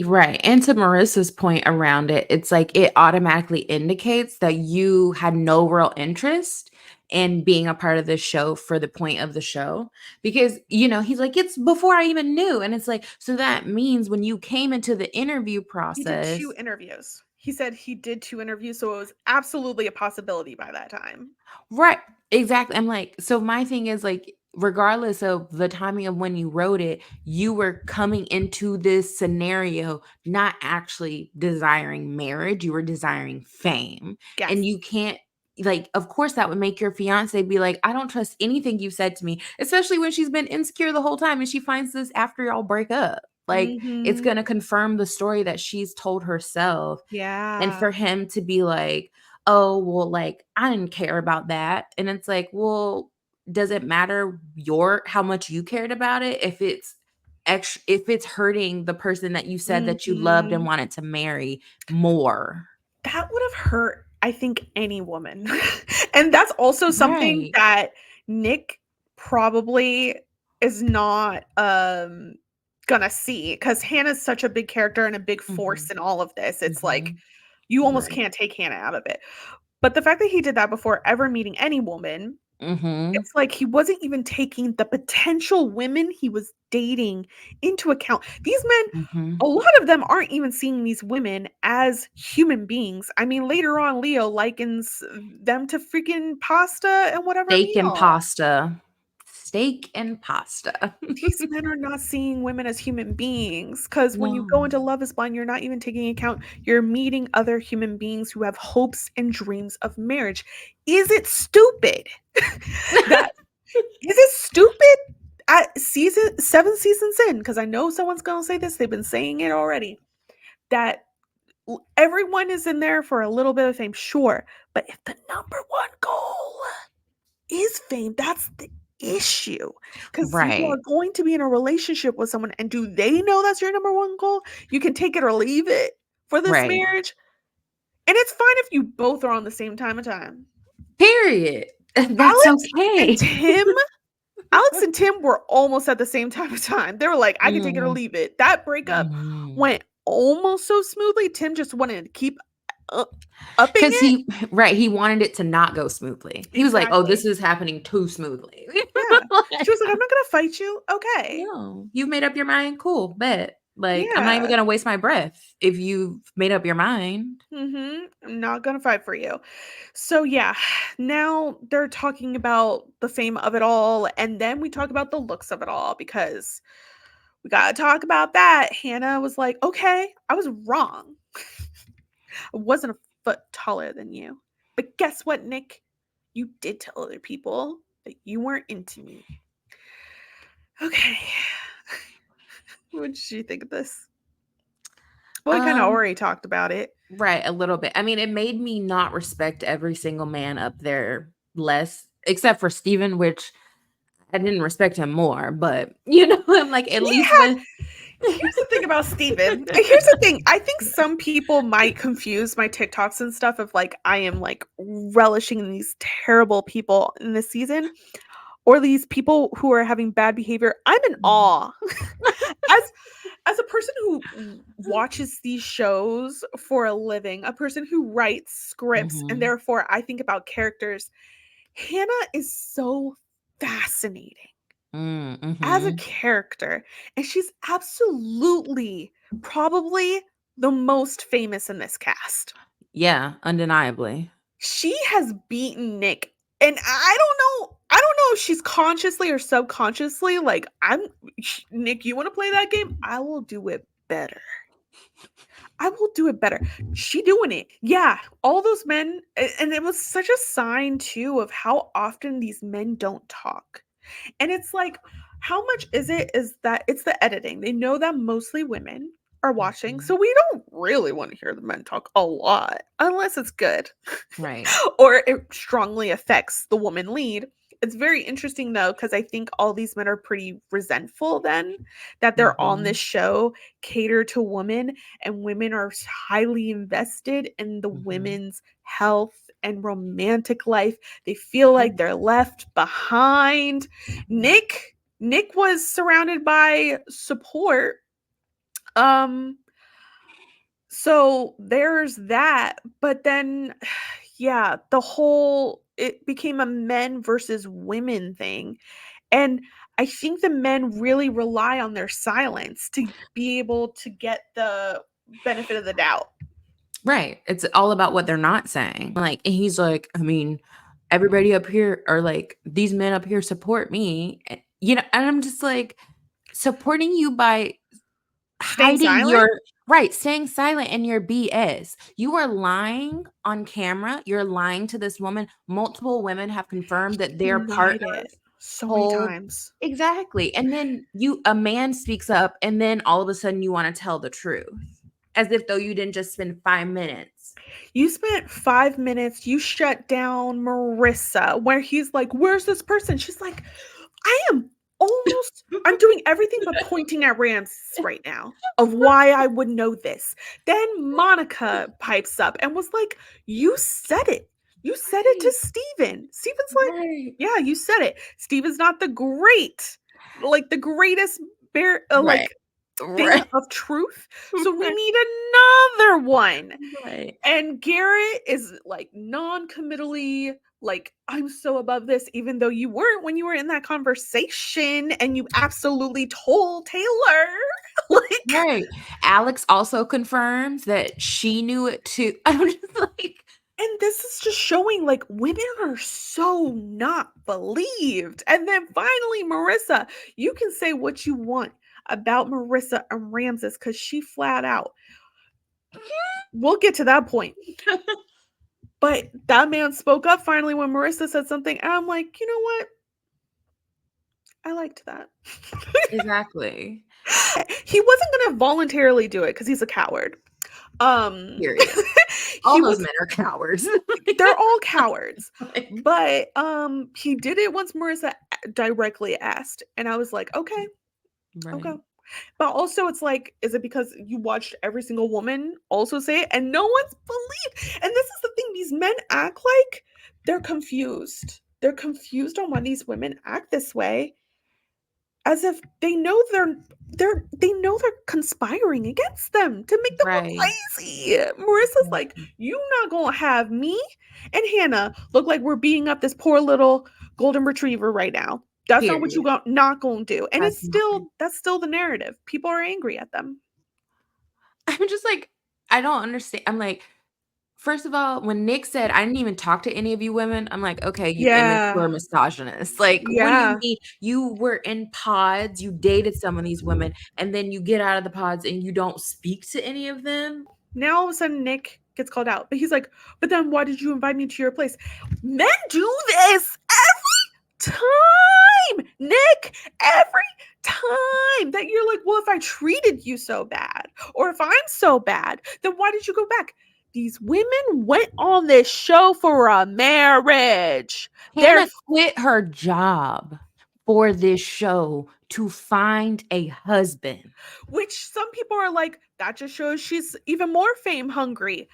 Right. And to Marissa's point around it, it's like it automatically indicates that you had no real interest in being a part of this show for the point of the show. Because, he's like, it's before I even knew. And it's like, so that means when you came into the interview process. He did 2 interviews. He said he did 2 interviews. So it was absolutely a possibility by that time. Right. Exactly. I'm like, so my thing is like, regardless of the timing of when you wrote it, you were coming into this scenario not actually desiring marriage, you were desiring fame. Yes. And you can't, like, of course that would make your fiance be like, I don't trust anything you've said to me, especially when she's been insecure the whole time and she finds this after y'all break up. Like, it's Mhm. going to confirm the story that she's told herself. Yeah. And for him to be like, oh, well, like, I didn't care about that. And it's like, well, does it matter how much you cared about it if it's hurting the person that you said that you loved and Mhm. wanted to marry more? That would have hurt, I think, any woman. And that's also something Right. that Nick probably is not gonna see, because Hannah's such a big character and a big force in all of this. It's like Mhm. you almost Right. can't take Hannah out of it. But the fact that he did that before ever meeting any woman, Mhm. it's like he wasn't even taking the potential women he was dating into account. These men, Mhm. a lot of them aren't even seeing these women as human beings. I mean, later on, Leo likens them to freaking pasta and whatever Steak and meal. pasta. Steak and pasta. These men are not seeing women as human beings, because when you go No. into Love is Blind, you're not even taking account you're meeting other human beings who have hopes and dreams of marriage. Is it stupid? That is it stupid at season 7 seasons in? Because I know someone's gonna say this, they've been saying it already, that everyone is in there for a little bit of fame, sure, but if the number one goal is fame, that's the issue. Because you are Right. going to be in a relationship with someone, and do they know that's your number one goal? You can take it or leave it for this Right. marriage, and it's fine if you both are on the same time of time. Period. That's Alex and okay. Tim Alex and Tim were almost at the same time of time. They were like, "I can take it or Mm. leave it." That breakup Mhm. went almost so smoothly. Tim just wanted to keep u upping 'Cause it. he wanted it to not go smoothly. He was like, "Oh, this Exactly. is happening too smoothly." Yeah. She Like, was like, "I'm not gonna fight you." Okay. no, you've made up your mind, cool, bet. Like, I'm not even Yeah. gonna waste my breath if you've made up your mind. Mhm. I'm not gonna fight for you. So, yeah, now they're talking about the fame of it all, and then we talk about the looks of it all, because we gotta talk about that. Hannah was like, "Okay, I was wrong. I wasn't a foot taller than you. But guess what, Nick? You did tell other people that you weren't into me." Okay. What did you think of this? Well, we kind of Um, already talked about it. right, a little bit. I mean, it made me not respect every single man up there less, except for Steven, which I didn't respect him more, but, I'm like, at He least had when Here's the thing about Steven. Here's the thing. I think some people might confuse my TikToks and stuff of like I am like relishing these terrible people in this season, or these people who are having bad behavior. I'm in Mhm. awe. as as a person who watches these shows for a living, a person who writes scripts, and Mhm. therefore I think about characters, Hannah is so fascinating Mm, as a mhm. character, and she's absolutely probably the most famous in this cast. Yeah, undeniably. She has beaten Nick, and I don't know if she's consciously or subconsciously like, Nick, you want to play that game? I will do it better. I will do it better. She doing it. Yeah, all those men, and it was such a sign too of how often these men don't talk. And it's like, how much is that it's the editing. They know that mostly women are watching, so Mhm. we don't really want to hear the men talk a lot unless it's good. Right. Or it strongly affects the woman lead. It's very interesting though, because I think all these men are pretty resentful then that they're on this Mhm. show catered to women, and women are highly invested in the Mhm. women's health and romantic life. They feel like Yeah. they're left behind. Mhm. Nick was surrounded by support. Um so there's that, but then yeah, it became a men versus women thing. And I think the men really rely on their silence to be able to get the benefit of the doubt. Right. It's all about what they're not saying. Like, and he's like, I mean, everybody up here are like, these men up here support me, you know, and I'm just like, supporting you by Staying hiding silent? staying silent in your BS. You are lying on camera. You're lying to this woman. Multiple women have confirmed that their Denied partners it so many told times. exactly. And then a man speaks up, and then all of a sudden you want to tell the truth. As if though you didn't just spend 5 minutes. You spent 5 minutes, you shut down Marissa, where he's like, where's this person? She's like, I'm doing everything but pointing at Ramses right now of why I would know this. Then Monica pipes up and was like, you said it. You said it to Steven. Steven's like, Right. yeah, you said it. Steven's not the greatest Right. thing of truth. So we need another one. Right. And Garrett is like non-committally like, I'm so above this, even though you weren't when you were in that conversation and you absolutely told Taylor. Like, Right. Alex also confirms that she knew it too. I'm just like, and this is just showing like women are so not believed. And then finally, Marissa, you can say what you want about Marissa and Ramses because she flat out. We'll get to that point. But that man spoke up finally when Marissa said something. And I'm like, you know what? I liked that. exactly. He wasn't going to voluntarily do it because he's a coward. Period. All those men are cowards. They're all cowards. But he did it once Marissa directly asked. And I was like, okay. Right. Okay. But also it's like, is it because you watched every single woman also say it and no one's believed? And this is the thing, these men act like they're confused. They're confused on why these women act this way, as if they know they're conspiring against them to make them look crazy. Marissa's like, you not gonna have me and Hannah look like we're beating up this poor little golden retriever right now. That's not what you not gonna do. And that's still the narrative. People are angry at them. I'm just like, I don't understand. I'm like, first of all, when Nick said, I didn't even talk to any of you women, I'm like, okay, you immature misogynist. Like, what do you mean? You were in pods, you dated some of these women, and then you get out of the pods and you don't speak to any of them? Now all of a sudden Nick gets called out. But he's like, but then why did you invite me to your place? Men do this every time, Nick. Every time that you're like, well, if I treated you so bad, or if I'm so bad, then why did you go back? These women went on this show for a marriage. Hannah quit her job for this show to find a husband. Which some people are like, that just shows she's even more fame hungry.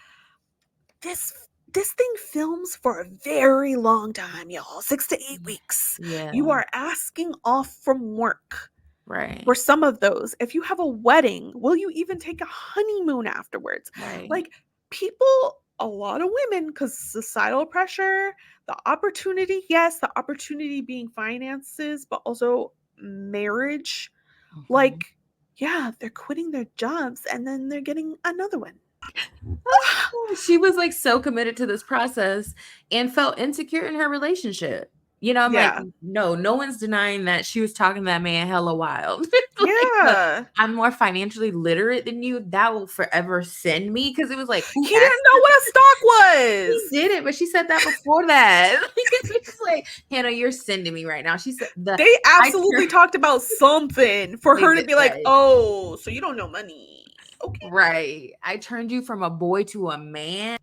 This thing films for a very long time, y'all. 6 to 8 weeks. Yeah. You are asking off from work. Right. For some of those. If you have a wedding, will you even take a honeymoon afterwards? Right. Like, people, a lot of women, because societal pressure, the opportunity, yes, the opportunity being finances, but also marriage. Mm-hmm. Like, yeah, they're quitting their jobs and then they're getting another one. She was like so committed to this process and felt insecure in her relationship. You know, I'm like, no one's denying that she was talking to that man hella wild. Like, I'm more financially literate than you. That will forever send me, because it was like, he didn't know what a stock was. He did it, but she said that before that. It's like, Hannah, you're sending me right now. She said they absolutely talked about something for her to be like, oh, so you don't know money. Okay. Right. I turned you from a boy to a man.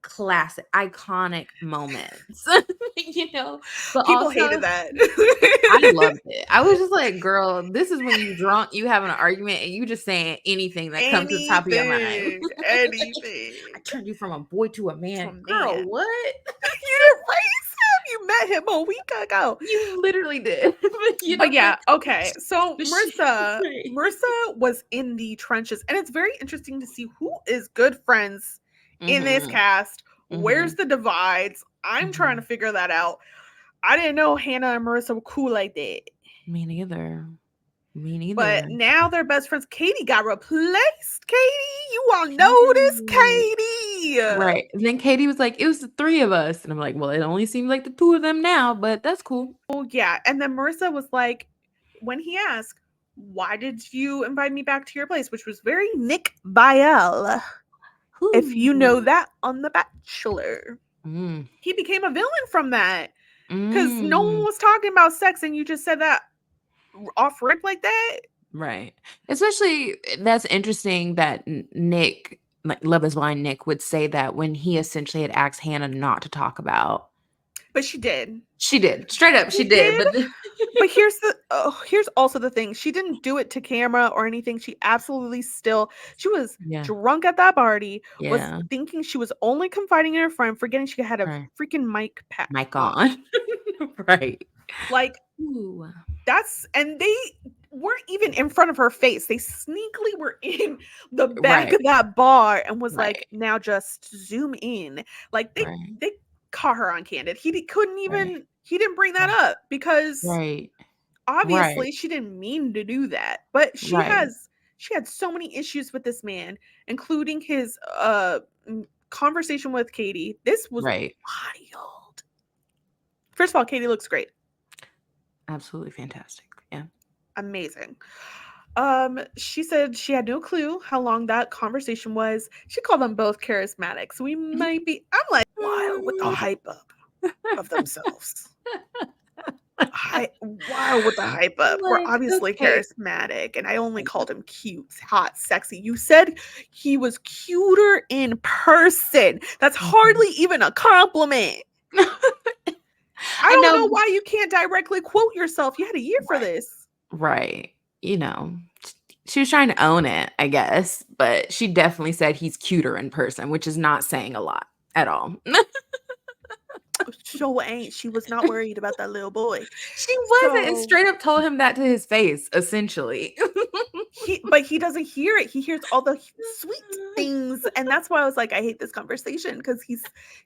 Classic, iconic moments. You know, but people also, hated that. I loved it. I was just like, girl, this is when you drunk, you having an argument and you just saying anything that comes to the top of your mind. Anything. I turned you from a boy to a man. Girl, what? You didn't raise him. You met him a week ago. You literally did. But yeah, okay. So Marissa was in the trenches, and it's very interesting to see who is good friends in this cast. Where's the divides? I'm trying to figure that out. I didn't know Hannah and Marissa were cool like that. Me neither. But now they're best friends. Katie got replaced. Katie, you all notice Katie. Right. And then Katie was like, it was the 3 of us. And I'm like, well, it only seems like the 2 of them now, but that's cool. Oh, yeah. And then Marissa was like, when he asked, why did you invite me back to your place? Which was very Nick Viall. If you know that on The Bachelor. He became a villain from that. Because no one was talking about sex and you just said that off rip like that. Right. Especially, that's interesting that Nick, like Love is Blind Nick, would say that when he essentially had asked Hannah not to talk about. But she did. She did. Straight up, she did. But here's also the thing. She didn't do it to camera or anything. She absolutely she was drunk at that party, was thinking she was only confiding in her friend, forgetting she had a freaking mic on. Right. Like, ooh. And they weren't even in front of her face. They sneakily were in the back of that bar and was like, now just zoom in. Like they caught her on candid. He didn't bring that up because obviously she didn't mean to do that. But she had so many issues with this man, including his conversation with Katie. This was wild. First of all, Katie looks great. Absolutely fantastic. Yeah. Amazing. She said she had no clue how long that conversation was. She called them both charismatic. So we might be, I'm like, wild with the hype up of themselves. Wild with the hype up. We're obviously charismatic. And I only called him cute, hot, sexy. You said he was cuter in person. That's hardly even a compliment. I don't know why you can't directly quote yourself. You had a year for this. Right. You know, she was trying to own it, I guess. But she definitely said he's cuter in person, which is not saying a lot at all. So ain't. She was not worried about that little boy. She wasn't, and straight up told him that to his face, essentially. But he doesn't hear it. He hears all the sweet things. And that's why I was like, I hate this conversation, because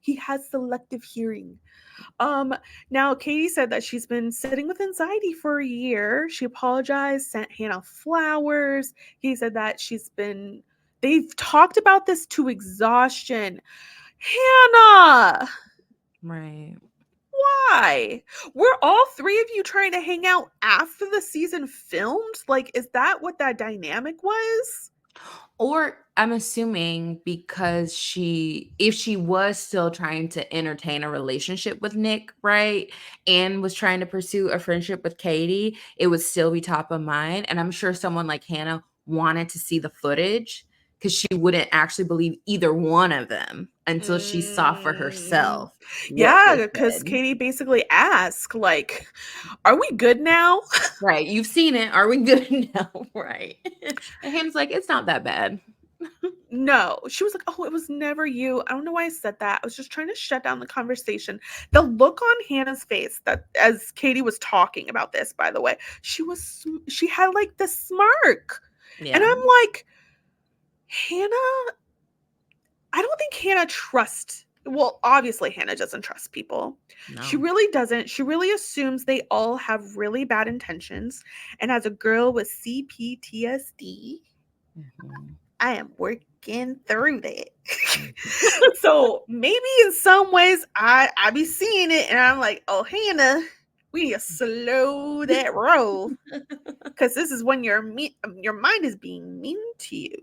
he has selective hearing. Now Katie said that she's been sitting with anxiety for a year. She apologized, sent Hannah flowers. He said that they've talked about this to exhaustion. Hannah! Right. Why? Were all 3 of you trying to hang out after the season filmed? Like, is that what that dynamic was? Or I'm assuming because if she was still trying to entertain a relationship with Nick, right, and was trying to pursue a friendship with Katie, it would still be top of mind. And I'm sure someone like Hannah wanted to see the footage because she wouldn't actually believe either one of them until she saw for herself. Yeah, because Katie basically asked, like, are we good now? Right. You've seen it. Are we good now? Right. And Hannah's like, it's not that bad. No. She was like, oh, it was never you. I don't know why I said that. I was just trying to shut down the conversation. The look on Hannah's face, that as Katie was talking about this, by the way, she had like this smirk. Yeah. And I'm like, Hannah, I don't think Hannah trusts. Well, obviously Hannah doesn't trust people. No. She really doesn't. She really assumes they all have really bad intentions. And as a girl with CPTSD, I am working through that. So maybe in some ways I be seeing it and I'm like, oh, Hannah, we need to slow that roll. Because this is when your mind is being mean to you.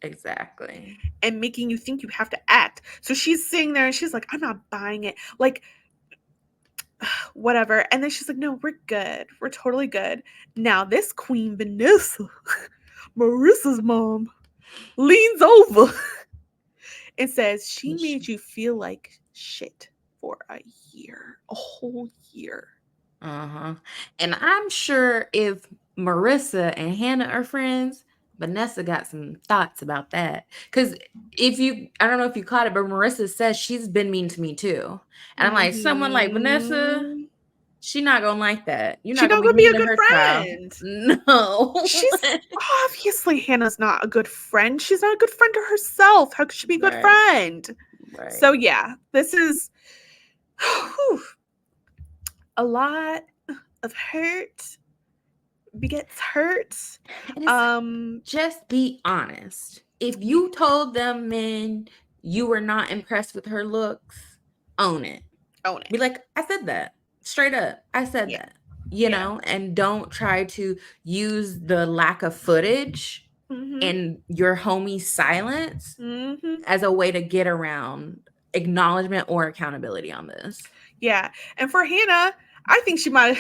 Exactly. And making you think you have to act. So she's sitting there and she's like, I'm not buying it. Like, whatever. And then she's like, no, we're good. We're totally good. Now this Queen Vanessa, Marissa's mom, leans over and says she made you feel like shit for a whole year. And I'm sure if Marissa and Hannah are friends, Vanessa got some thoughts about that. Because I don't know if you caught it, but Marissa says she's been mean to me too. And I'm like, someone like Vanessa, she's not gonna like that. You're not gonna be a good friend. No. She's obviously Hannah's not a good friend. She's not a good friend to herself. How could she be a good friend? Right. So yeah, this is a lot of hurt begets hurt. Just be honest. If you told them men you were not impressed with her looks, own it. Own it. Be like, I said that. Straight up. I said Yeah. that. You Yeah. know, and don't try to use the lack of footage Mm-hmm. and your homie's silence as a way to get around acknowledgement or accountability on this. Yeah. And for Hannah, I think she might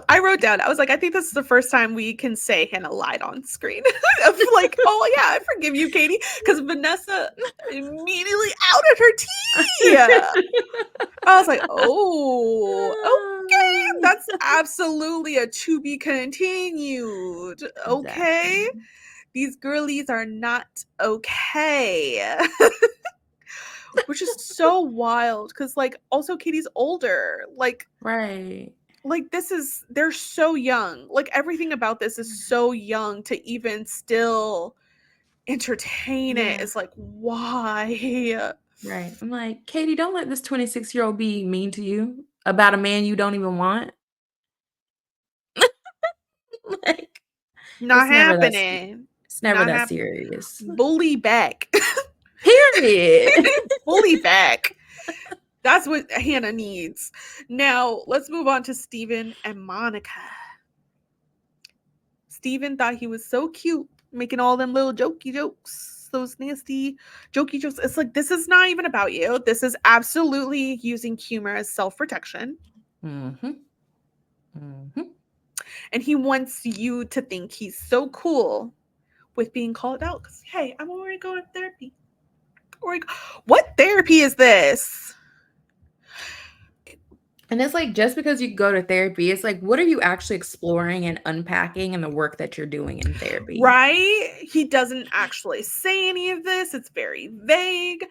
I wrote down, I was like, I think this is the first time we can say Hannah lied on screen. Of like, oh yeah, I forgive you, Katie. Because Vanessa immediately outed her tea. I was like, oh, okay. That's absolutely a to be continued. Okay. Exactly. These girlies are not okay. Which is so wild because like also Katie's older. Right. Like they're so young. Like everything about this is so young to even still entertain it. Yeah. It's like, why? Right. I'm like, Katie, don't let this 26-year-old be mean to you about a man you don't even want. Like, Not it's never that happening. it's never that serious. Bully back. Period. Bully back. That's what Hannah needs. Now, let's move on to Steven and Monica. Steven thought he was so cute, making all them little jokey jokes, those nasty jokey jokes. It's like, this is not even about you. This is absolutely using humor as self-protection. Mm-hmm. Mm-hmm. And he wants you to think he's so cool with being called out. Because, hey, I'm already going to therapy. What therapy is this? And it's like, just because you go to therapy, it's like, what are you actually exploring and unpacking in the work that you're doing in therapy? Right? He doesn't actually say any of this. It's very vague.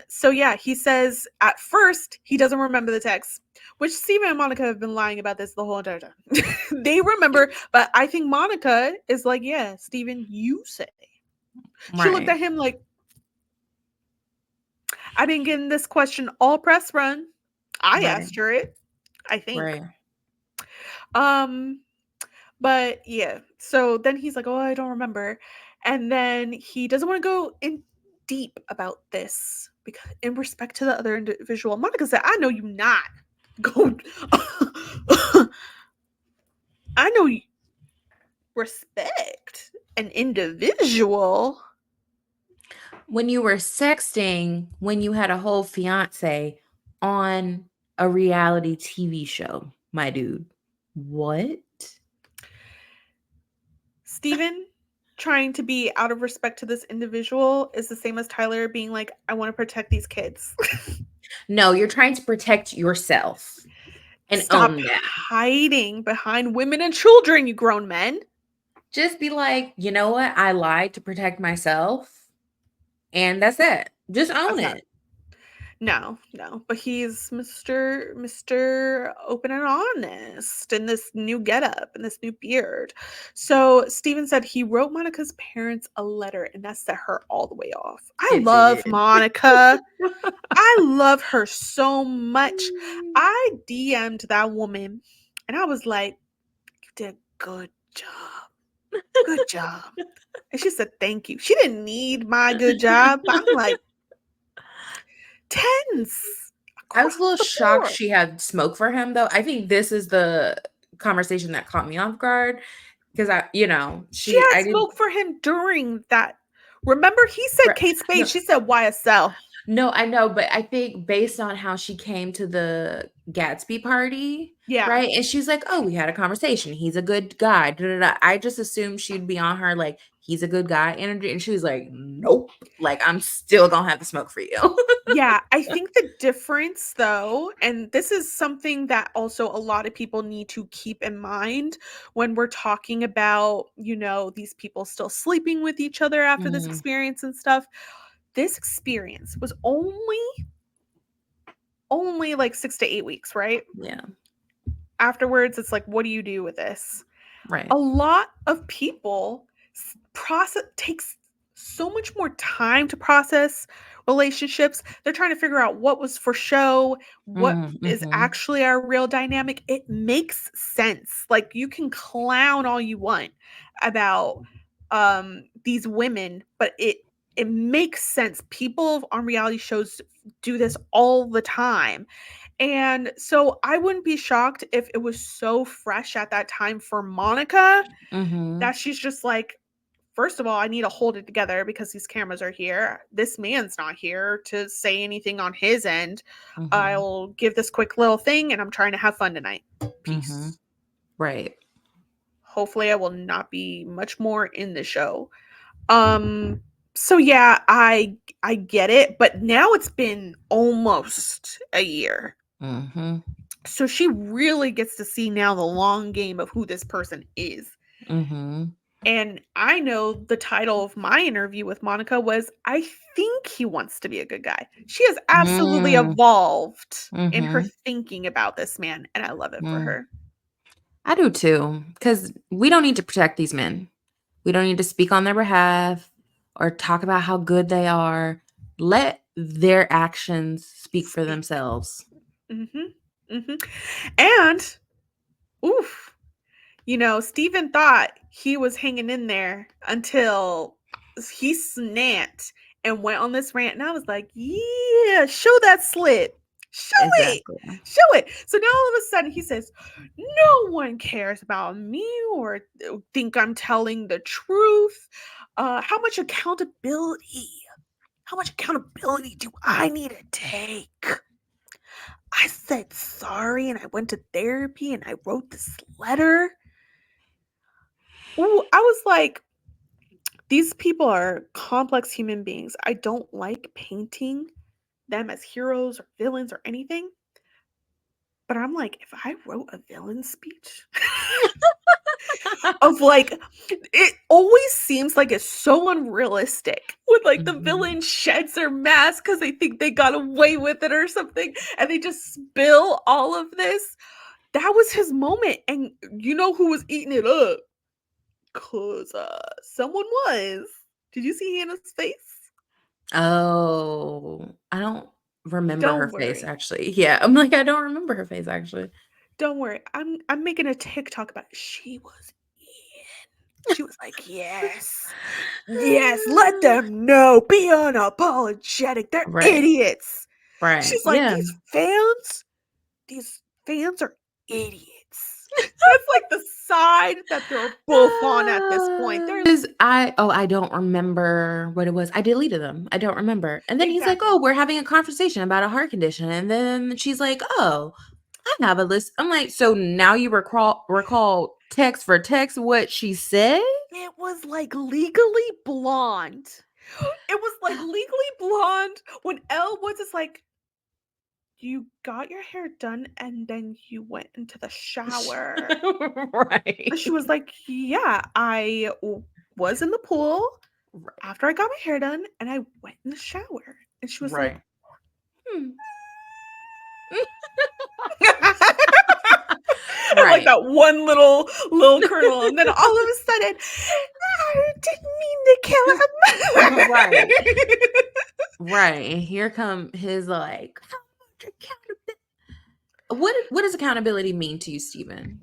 So yeah, he says at first he doesn't remember the text, which Steven and Monica have been lying about this the whole entire time. They remember, but I think Monica is like, yeah, Steven, you say. She looked at him like, I've been getting this question all press run. I asked her it, I think. Right. But yeah, so then he's like, oh, I don't remember. And then he doesn't want to go in deep about this because in respect to the other individual. Monica said, I know you not go. I know you respect an individual. When you were sexting, when you had a whole fiance on a reality TV show, my dude. What? Steven trying to be out of respect to this individual is the same as Tyler being like, I want to protect these kids. No, you're trying to protect yourself and stop own that. hiding behind women and children, you grown men. Just be like, you know what? I lied to protect myself. And that's it. Just own it. No, but he's Mr. Open and honest in this new getup and this new beard. So Steven said he wrote Monica's parents a letter and that set her all the way off. I love Monica. I love her so much. I DM'd that woman and I was like, you did a good job. Good job. And she said, thank you. She didn't need my good job. But I'm like, tense. I was a little shocked she had smoke for him, though. I think this is the conversation that caught me off guard because she had smoke for him during that. Remember, he said Kate Spade. No. She said YSL. No, I know, but I think based on how she came to the Gatsby party, right? And she's like, "Oh, we had a conversation. He's a good guy." Da, da, da. I just assumed she'd be on her like, "He's a good guy" energy, and she was like, "Nope. Like, I'm still gonna have the smoke for you." Yeah, I think the difference, though, and this is something that also a lot of people need to keep in mind when we're talking about, these people still sleeping with each other after this experience and stuff. This experience was only like 6 to 8 weeks, right? Yeah. Afterwards, it's like, what do you do with this? Right. A lot of people takes so much more time to process relationships. They're trying to figure out what was for show, what is actually our real dynamic. It makes sense. Like, you can clown all you want about these women, but it makes sense. People on reality shows do this all the time. And so I wouldn't be shocked if it was so fresh at that time for Monica that she's just like, first of all, I need to hold it together because these cameras are here. This man's not here to say anything on his end. I'll give this quick little thing and I'm trying to have fun tonight. Peace. Right. Hopefully I will not be much more in the show. So yeah, I get it, but now it's been almost a year. So she really gets to see now the long game of who this person is. And I know the title of my interview with Monica was, I think he wants to be a good guy. She has absolutely evolved in her thinking about this man, and I love it for her. I do too, because we don't need to protect these men. We don't need to speak on their behalf or talk about how good they are. Let their actions speak for themselves. And, oof, you know, Steven thought he was hanging in there until he snapped and went on this rant. And I was like, yeah, show that slit. Show it. So now all of a sudden he says, no one cares about me or think I'm telling the truth. How much accountability do I need to take? I said sorry and I went to therapy and I wrote this letter. Ooh, I was like, these people are complex human beings. I don't like painting them as heroes or villains or anything. But I'm like, if I wrote a villain speech of like, it always seems like it's so unrealistic when like the villain sheds their mask because they think they got away with it or something and they just spill all of this. That was his moment. And you know who was eating it up? Because someone was. Did you see Hannah's face? Oh, I don't remember her face, actually. Yeah, I'm like, I don't remember her face, actually. Don't worry. I'm making a TikTok about it. She was in. She was like, yes, let them know. Be unapologetic. They're idiots. Right. She's like, these fans are idiots. That's like the side that they're both on at this point. I don't remember what it was. I deleted them. I don't remember. And then he's like, oh, we're having a conversation about a heart condition. And then she's like, oh, I have a list. I'm like, so now you recall text for text what she said? It was like Legally Blonde. It was like Legally Blonde when Elle was just like, you got your hair done and then you went into the shower. Right. And she was like, yeah, I was in the pool after I got my hair done and I went in the shower. And she was like, like that one little kernel. And then all of a sudden, I didn't mean to kill him. Right. And here come his like, what does accountability mean to you, Steven?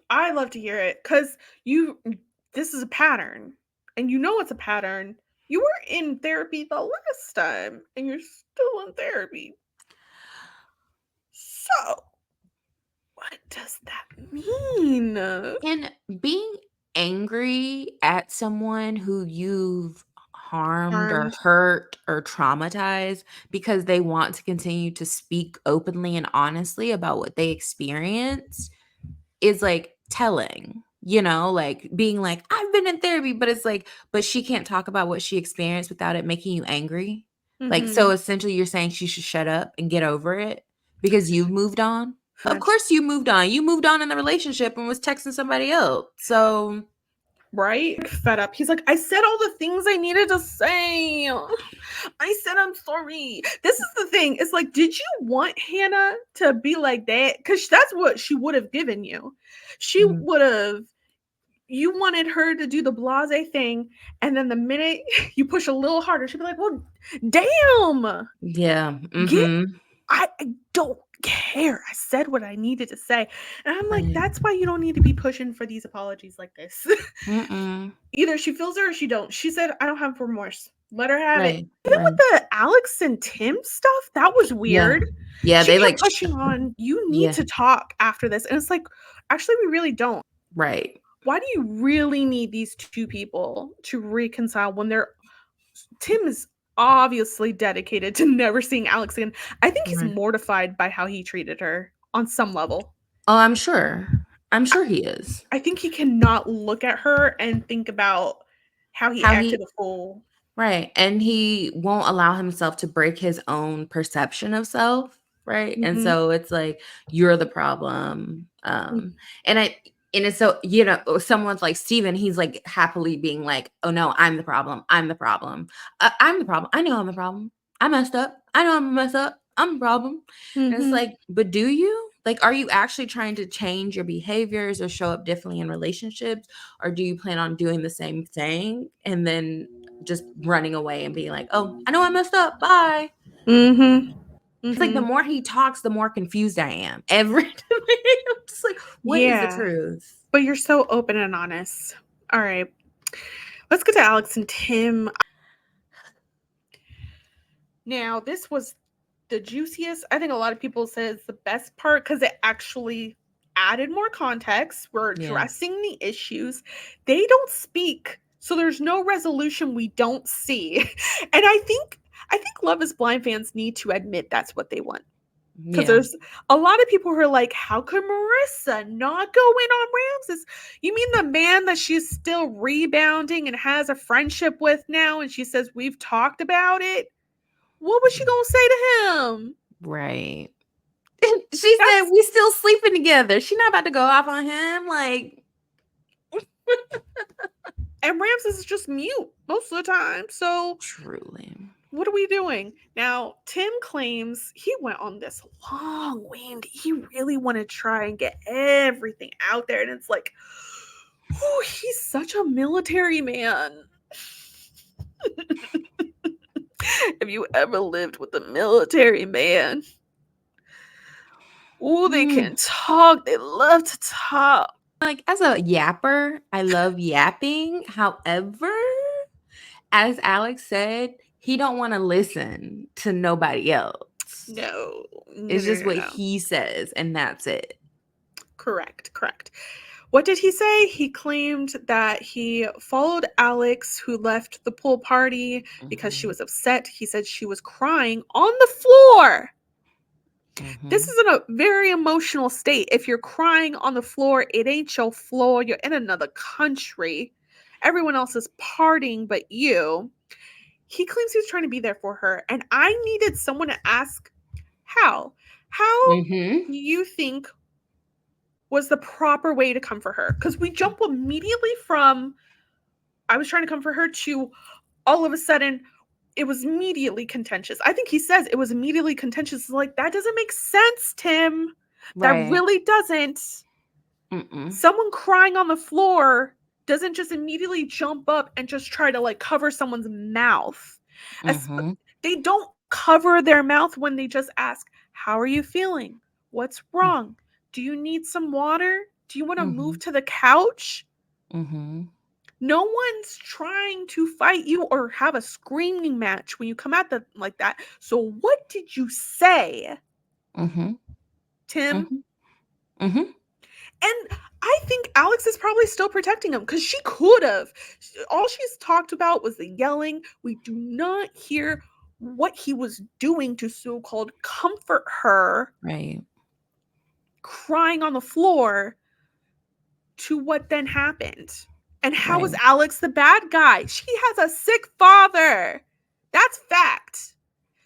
I love to hear it because this is a pattern and you know it's a pattern. You were in therapy the last time and you're still in therapy. So what does that mean? And being angry at someone who you've harmed or hurt or traumatized because they want to continue to speak openly and honestly about what they experienced is like telling, you know, like being like, I've been in therapy, but it's like, but she can't talk about what she experienced without it making you angry. Like, so essentially you're saying she should shut up and get over it because you've moved on. Of course you moved on. You moved on in the relationship and was texting somebody else. So right? Fed up. He's like, I said all the things I needed to say. I said I'm sorry. This is the thing. It's like, did you want Hannah to be like that? Because that's what she would have given you. She would have. You wanted her to do the blase thing, and then the minute you push a little harder, she'd be like, well, damn. Yeah. I don't care. I said what I needed to say. And I'm like, Right. that's why you don't need to be pushing for these apologies like this. Either she feels it or she don't. She said, I don't have remorse. Let her have it. Right. Even Right. with the Alex and Tim stuff, that was weird. Yeah. She They kept like, pushing on, you need yeah. to talk after this. And it's like, actually, we really don't. Right. Why do you really need these two people to reconcile when Tim is obviously dedicated to never seeing Alex again? I think he's Right. mortified by how he treated her on some level. Oh, I'm sure. I'm sure he is. I think he cannot look at her and think about how he How acted he a fool. Right. And he won't allow himself to break his own perception of self. Right. And so it's like, you're the problem. And it's so, someone's like Steven, he's like happily being like, oh no, I'm the problem. I'm the problem. I'm the problem. I know I'm the problem. I messed up. I know I'm a mess up. I'm the problem. And it's like, but do you? Like, are you actually trying to change your behaviors or show up differently in relationships? Or do you plan on doing the same thing and then just running away and being like, oh, I know I messed up. Bye. It's like the more he talks, the more confused I am. Every time I'm just like, what is the truth? But you're so open and honest. All right. Let's get to Alex and Tim. Now, this was the juiciest. I think a lot of people say it's the best part because it actually added more context. We're addressing the issues. They don't speak, so there's no resolution we don't see. And I think Love is Blind fans need to admit that's what they want. Because there's a lot of people who are like, how could Marissa not go in on Ramses? You mean the man that she's still rebounding and has a friendship with now? And she says, we've talked about it. What was she going to say to him? Right. She said, we still sleeping together. She's not about to go off on him. Like, and Ramses is just mute most of the time. So truly. What are we doing? Now, Tim claims he went on this long wind. He really wanted to try and get everything out there. And it's like, oh, he's such a military man. Have you ever lived with a military man? Oh, they can talk. They love to talk. Like, as a yapper, I love yapping. However, as Alex said, he don't want to listen to nobody else. No. It's just what he says, and that's it. Correct. What did he say? He claimed that he followed Alex, who left the pool party because she was upset. He said she was crying on the floor. This is in a very emotional state. If you're crying on the floor, it ain't your floor. You're in another country. Everyone else is partying but you. He claims he was trying to be there for her. And I needed someone to ask how. How do you think was the proper way to comfort her? Because we jump immediately from I was trying to comfort her to all of a sudden it was immediately contentious. I think he says it was immediately contentious. It's like, that doesn't make sense, Tim. Right. That really doesn't. Someone crying on the floor doesn't just immediately jump up and just try to like cover someone's mouth. They don't cover their mouth when they just ask, how are you feeling? What's wrong? Do you need some water? Do you want to move to the couch? No one's trying to fight you or have a screaming match when you come at them like that. So what did you say, Tim? And I think Alex is probably still protecting him because she could have. All she's talked about was the yelling. We do not hear what he was doing to so-called comfort her. Right. Crying on the floor to what then happened. And how is Alex the bad guy? She has a sick father. That's fact.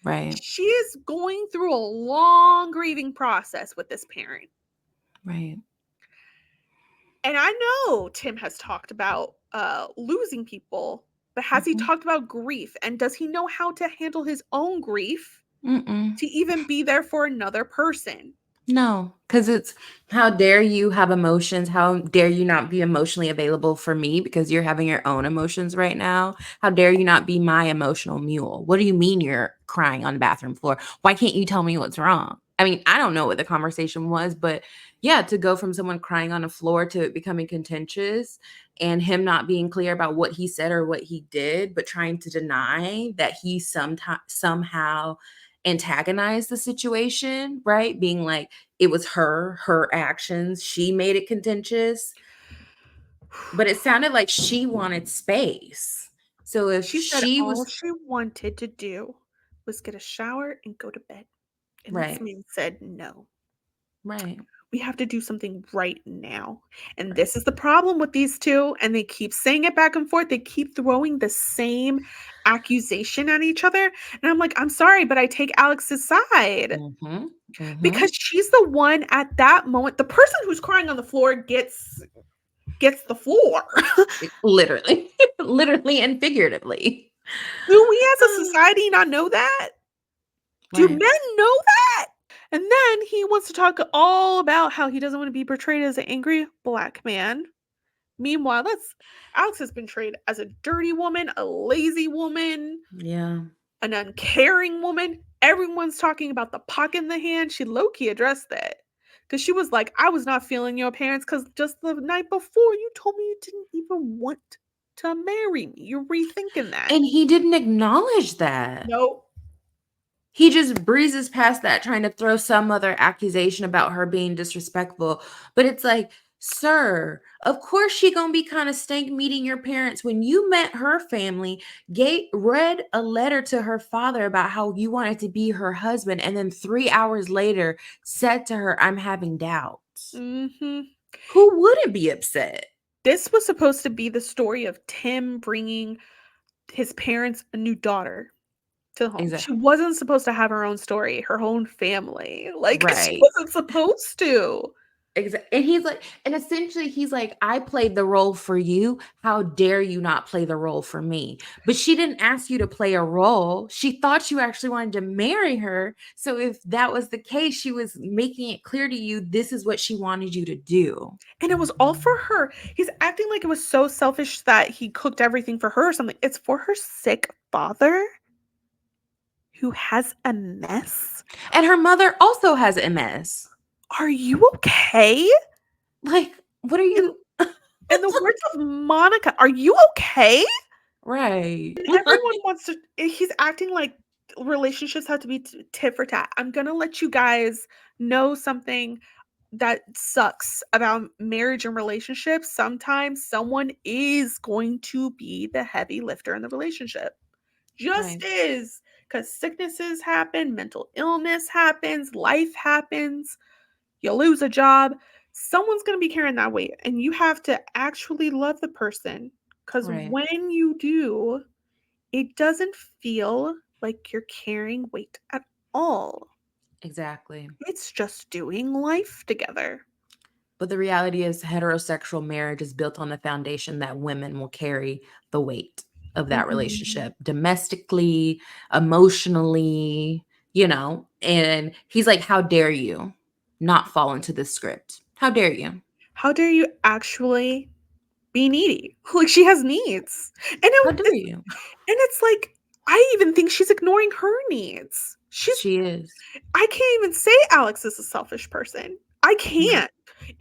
Right. She is going through a long grieving process with this parent. Right. And I know Tim has talked about losing people, but has he talked about grief? And does he know how to handle his own grief to even be there for another person? No, because it's how dare you have emotions? How dare you not be emotionally available for me because you're having your own emotions right now? How dare you not be my emotional mule? What do you mean you're crying on the bathroom floor? Why can't you tell me what's wrong? I mean, I don't know what the conversation was, but yeah, to go from someone crying on the floor to it becoming contentious and him not being clear about what he said or what he did, but trying to deny that he somehow antagonized the situation, right? Being like, it was her actions, she made it contentious. But it sounded like she wanted space. So if She said she all was she wanted to do was get a shower and go to bed. And this right, man said, no, right, we have to do something right now. And right. this is the problem with these two. And they keep saying it back and forth. They keep throwing the same accusation at each other. And I'm like, I'm sorry, but I take Alex's side Mm-hmm. Mm-hmm. because she's the one at that moment. The person who's crying on the floor gets the floor. Literally. Literally and figuratively. Do we as a society not know that? Do Right. men know that? And then he wants to talk all about how he doesn't want to be portrayed as an angry black man. Meanwhile, that's Alex has been portrayed as a dirty woman, a lazy woman, Yeah. an uncaring woman. Everyone's talking about the pock in the hand. She low-key addressed that. Because she was like, I was not feeling your parents because just the night before you told me you didn't even want to marry me. You're rethinking that. And he didn't acknowledge that. No. He just breezes past that, trying to throw some other accusation about her being disrespectful. But it's like, sir, of course she gonna be kind of stank meeting your parents. When you met her family, read a letter to her father about how you wanted to be her husband, and then 3 hours later said to her, I'm having doubts. Mm-hmm. Who wouldn't be upset? This was supposed to be the story of Tim bringing his parents a new daughter to the home. She Exactly. wasn't supposed to have her own story, her own family. Like, she Right. wasn't supposed to. Exactly. And he's like, and essentially he's like, I played the role for you. How dare you not play the role for me? But she didn't ask you to play a role. She thought you actually wanted to marry her. So if that was the case, she was making it clear to you this is what she wanted you to do. And it was all for her. He's acting like it was so selfish that he cooked everything for her or something. It's for her sick father who has a mess. And her mother also has MS. Are you okay? Like, what are you? In the words of Monica, are you okay? Right. And everyone wants to, he's acting like relationships have to be tit for tat. I'm going to let you guys know something that sucks about marriage and relationships. Sometimes someone is going to be the heavy lifter in the relationship. Just Right. is. Because sicknesses happen, mental illness happens, life happens, you lose a job. Someone's going to be carrying that weight. And you have to actually love the person. Because Right. when you do, it doesn't feel like you're carrying weight at all. Exactly. It's just doing life together. But the reality is, heterosexual marriage is built on the foundation that women will carry the weight of that relationship domestically, emotionally, And he's like, how dare you not fall into this script? How dare you? How dare you actually be needy? Like, she has needs. How dare you? It's like, I even think she's ignoring her needs. She is. I can't even say Alex is a selfish person. I No, can't.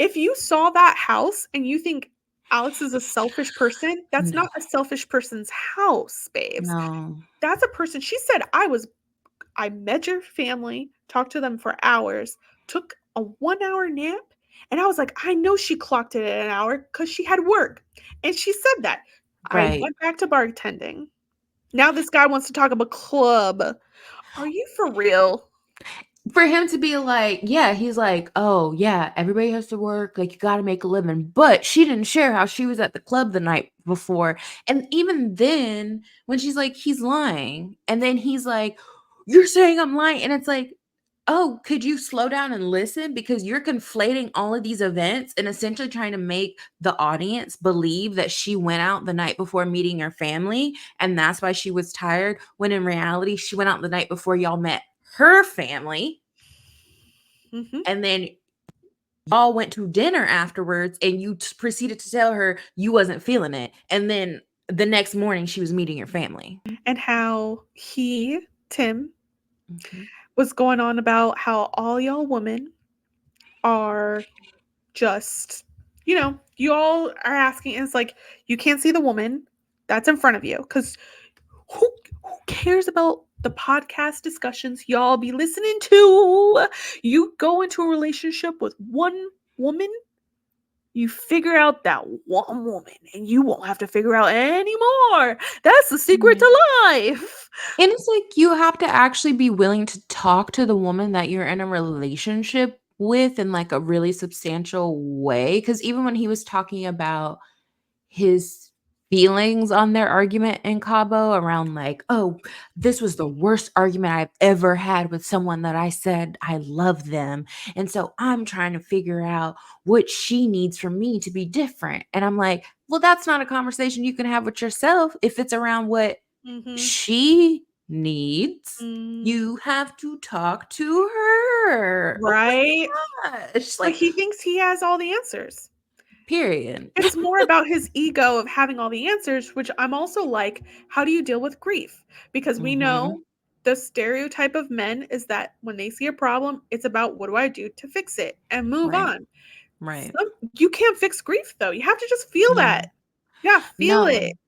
If you saw that house and you think Alex is a selfish person, that's no, not a selfish person's house, babes. no. That's a person. She said, I met your family, talked to them for hours, took a 1 hour nap. And I was like, I know she clocked it at an hour because she had work. And she said that. I Right. went back to bartending. Now this guy wants to talk about club. Are you for real? For him to be like, yeah, he's like, oh, yeah, everybody has to work. Like, you got to make a living. But she didn't share how she was at the club the night before. And even then, when she's like, he's lying. And then he's like, you're saying I'm lying. And it's like, oh, could you slow down and listen? Because you're conflating all of these events and essentially trying to make the audience believe that she went out the night before meeting your family. And that's why she was tired. When in reality, she went out the night before y'all met her family. Mm-hmm. And then y'all went to dinner afterwards and you proceeded to tell her you wasn't feeling it. And then the next morning she was meeting your family. And how Tim, Mhm. was going on about how all y'all women are just, you all are asking, and it's like, you can't see the woman that's in front of you, because who cares about the podcast discussions y'all be listening to? You go into a relationship with one woman, you figure out that one woman, and you won't have to figure out anymore. That's the secret to life. And it's like you have to actually be willing to talk to the woman that you're in a relationship with in like a really substantial way. Because even when he was talking about his feelings on their argument in Cabo around like, oh, this was the worst argument I've ever had with someone that I said I love them. And so I'm trying to figure out what she needs from me to be different. And I'm like, well, that's not a conversation you can have with yourself. If it's around what she needs, you have to talk to her. Right? Oh my gosh. Like, he thinks he has all the answers. Period. It's more about his ego of having all the answers, which I'm also like, how do you deal with grief? Because we know the stereotype of men is that when they see a problem, it's about what do I do to fix it and move on. Right. You can't fix grief, though. You have to just feel that. Yeah, feel it.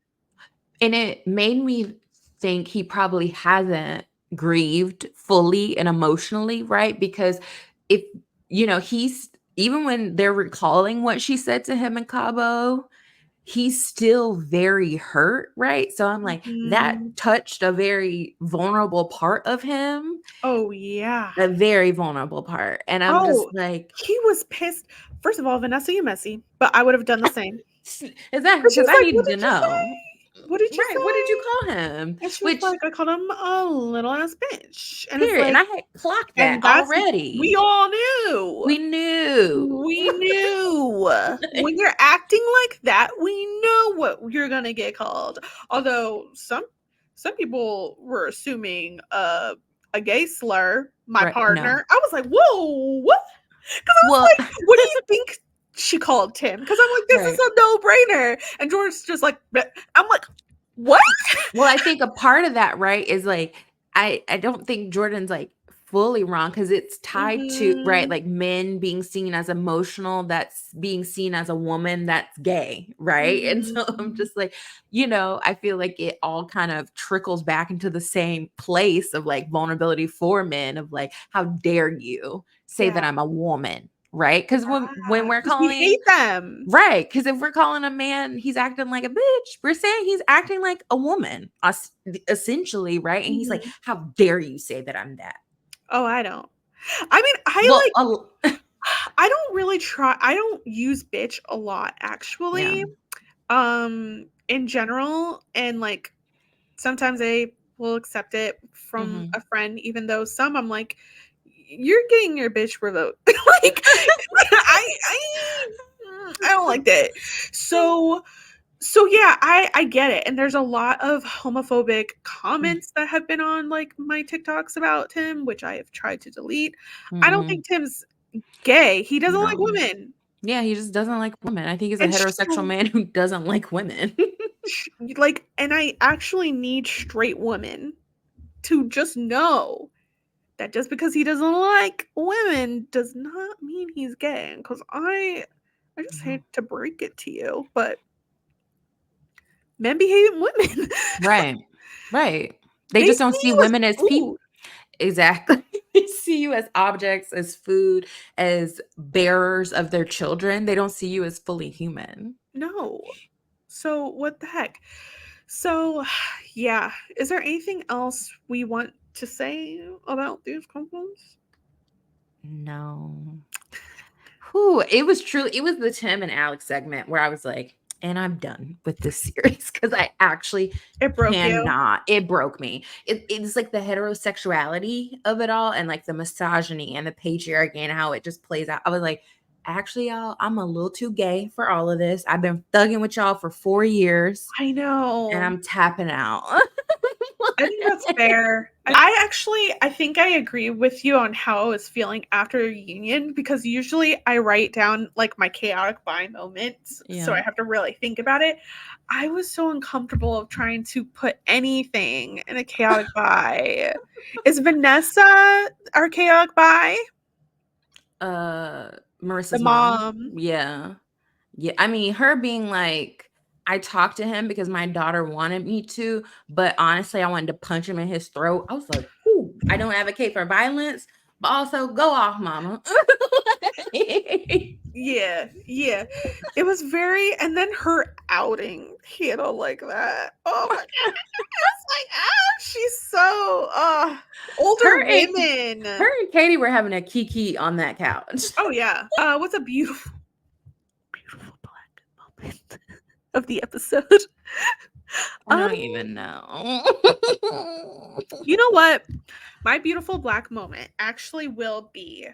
And it made me think he probably hasn't grieved fully and emotionally, right? Because if, he's, even when they're recalling what she said to him in Cabo, he's still very hurt, right? So I'm like, that touched a very vulnerable part of him. Oh, yeah. A very vulnerable part. And I'm just like, he was pissed. First of all, Vanessa, you messy, but I would have done the same. Exactly, because I needed to know. What did you say? What did you call him? And she was like, I called him a little ass bitch. And period. It's like, and I had clocked that already. We all knew. We knew. When you're acting like that, we know what you're gonna get called. Although some people were assuming a gay slur. My partner. No. I was like, whoa, what? Because I was like, what do you think she called Tim? Because I'm like, this is a no-brainer. And George's just like, I'm like, what? Well, I think a part of that, right, is like, I don't think Jordan's like fully wrong, because it's tied to, right, like men being seen as emotional, that's being seen as a woman that's gay, right? And so I'm just like, I feel like it all kind of trickles back into the same place of like vulnerability for men, of like, how dare you say that I'm a woman, right? Because when we're calling, we hate them, right? Because if we're calling a man, he's acting like a bitch, we're saying he's acting like a woman, essentially, right? And he's like, how dare you say that I'm that? Oh, I don't. I mean, I don't really try. I don't use bitch a lot, actually. In general, and like sometimes I will accept it from a friend, even though some I'm like, you're getting your bitch revoked. Like, I don't like that. So yeah, I get it. And there's a lot of homophobic comments that have been on like my TikToks about Tim, which I have tried to delete. I don't think Tim's gay. He doesn't like women. Yeah, he just doesn't like women. I think he's a heterosexual man who doesn't like women. Like, and I actually need straight women to just know that just because he doesn't like women does not mean he's gay. Because I just hate to break it to you, but men be hating women. Right. They just don't see women as people. Exactly. They see you as objects, as food, as bearers of their children. They don't see you as fully human. No. So what the heck? So yeah. Is there anything else we want to say about these couples? No. It was the Tim and Alex segment where I was like, and I'm done with this series, because I actually it broke it broke me. It's like the heterosexuality of it all, and like the misogyny and the patriarchy and how it just plays out. I was like, actually, y'all, I'm a little too gay for all of this. I've been thugging with y'all for 4 years. I know. And I'm tapping out. I think that's fair. I think I agree with you on how I was feeling after a reunion, because usually I write down like my chaotic bi moments. Yeah. So I have to really think about it. I was so uncomfortable of trying to put anything in a chaotic bi. Is Vanessa our chaotic bi? Marissa's The mom. mom. Yeah. Yeah. I mean, her being like, I talked to him because my daughter wanted me to, but honestly, I wanted to punch him in his throat. I was like, ooh, I don't advocate for violence, but also go off, mama. Yeah. It was very, and then her outing handle like that. Oh my god. It's like, she's so older women. Her and Katie were having a kiki on that couch. Oh yeah. What's a beautiful black moment of the episode? I don't even know. You know what? My beautiful black moment actually will be,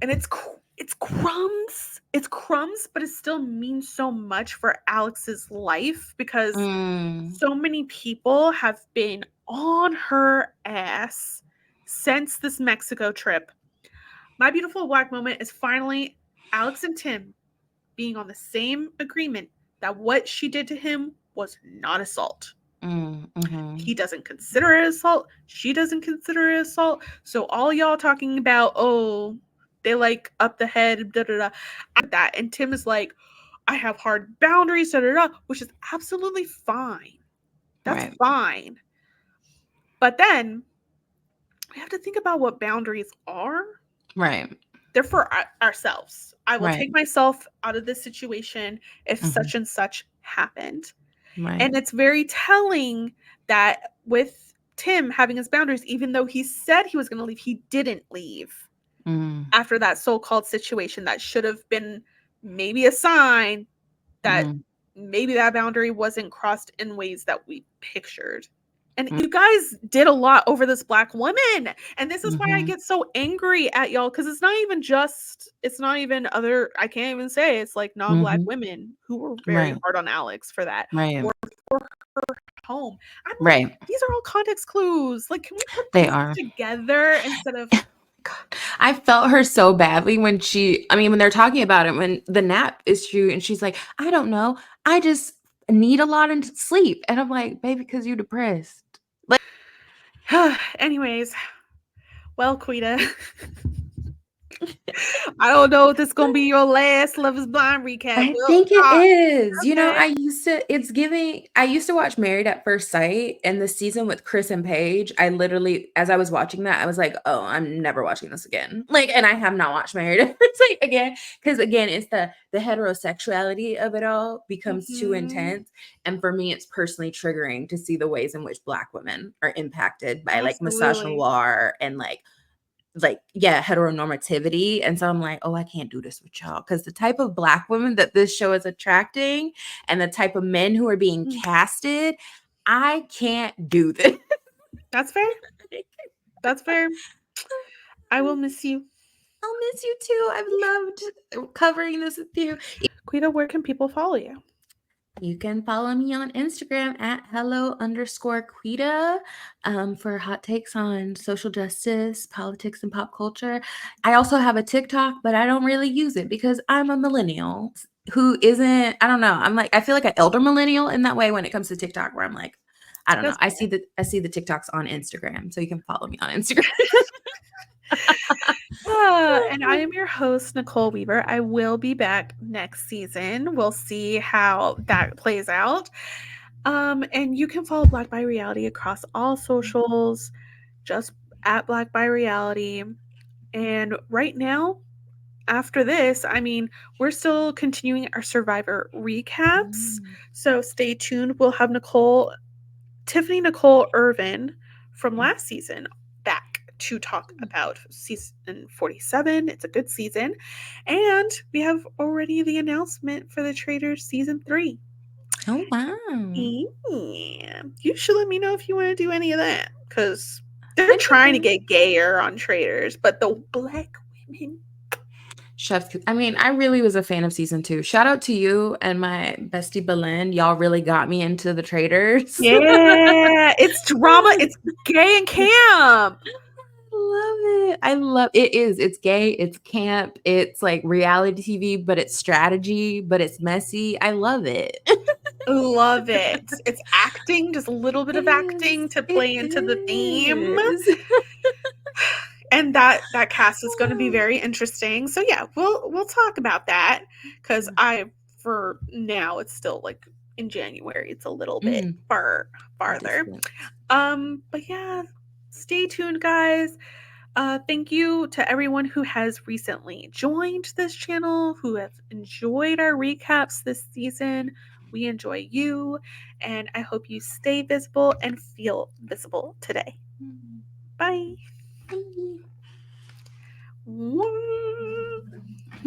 and it's crumbs. It's crumbs, but it still means so much for Alex's life because so many people have been on her ass since this Mexico trip. My beautiful black moment is finally Alex and Tim being on the same agreement that what she did to him was not assault. He doesn't consider it assault. She doesn't consider it assault. So all y'all talking about, oh, they like up the head, da da da, that. And Tim is like, I have hard boundaries, da da da, which is absolutely fine. That's fine. But then we have to think about what boundaries are. Right. They're for ourselves. I will take myself out of this situation if such and such happened. Right. And it's very telling that with Tim having his boundaries, even though he said he was going to leave, he didn't leave after that so-called situation that should have been maybe a sign that maybe that boundary wasn't crossed in ways that we pictured. And you guys did a lot over this black woman. And this is why I get so angry at y'all, because it's not even other, I can't even say it's like non-black women who were very hard on Alex for that. Or for her home. I'm like, these are all context clues. Like, can we put these together instead of... God. I felt her so badly when they're talking about it, when the nap issue, and she's like, I don't know. I just need a lot of sleep. And I'm like, baby, because you're depressed. Like, anyways, well, Quita, I don't know if this is gonna be your last Love is Blind recap. I think it is. Okay. You know, I used to watch Married at First Sight, and the season with Chris and Paige, I literally, as I was watching that, I was like, oh, I'm never watching this again. Like, and I have not watched Married at First Sight again, because again, it's the heterosexuality of it all becomes too intense. And for me, it's personally triggering to see the ways in which Black women are impacted by like misogynoir and like heteronormativity. And so I'm like, oh, I can't do this with y'all, because the type of Black women that this show is attracting and the type of men who are being casted, I can't do this. That's fair. I will miss you. I'll miss you too. I've loved covering this with you. Quita, where can people follow you? You can follow me on Instagram at hello_Quita for hot takes on social justice, politics, and pop culture. I also have a TikTok, but I don't really use it because I'm a millennial who isn't, I don't know. I feel like an elder millennial in that way when it comes to TikTok, where I'm like, I don't know. I see the TikToks on Instagram, so you can follow me on Instagram. And I am your host, Nicole Weaver. I will be back next season. We'll see how that plays out. And you can follow Black by Reality across all socials, just at Black by Reality. And right now, after this, we're still continuing our Survivor recaps. So stay tuned. We'll have Tiffany Nicole Irvin from last season back to talk about season 47. It's a good season. And we have already the announcement for The Traitors season 3. Oh, wow. Yeah. You should let me know if you want to do any of that, because they're trying to get gayer on Traitors, but the Black women... Chef's, I really was a fan of season 2. Shout out to you and my bestie Belen. Y'all really got me into The Traitors. Yeah, it's drama. It's gay and camp. I love it. It's gay, it's camp, it's like reality TV, but it's strategy, but it's messy. I love it. Love it. It's acting, just a little bit of acting to play into the theme. And that cast is going to be very interesting. So yeah, we'll talk about that, because for now it's still like in January. It's a little bit farther. But yeah, stay tuned, guys. Thank you to everyone who has recently joined this channel, who have enjoyed our recaps this season. We enjoy you, and I hope you stay visible and feel visible today. Bye. Bye.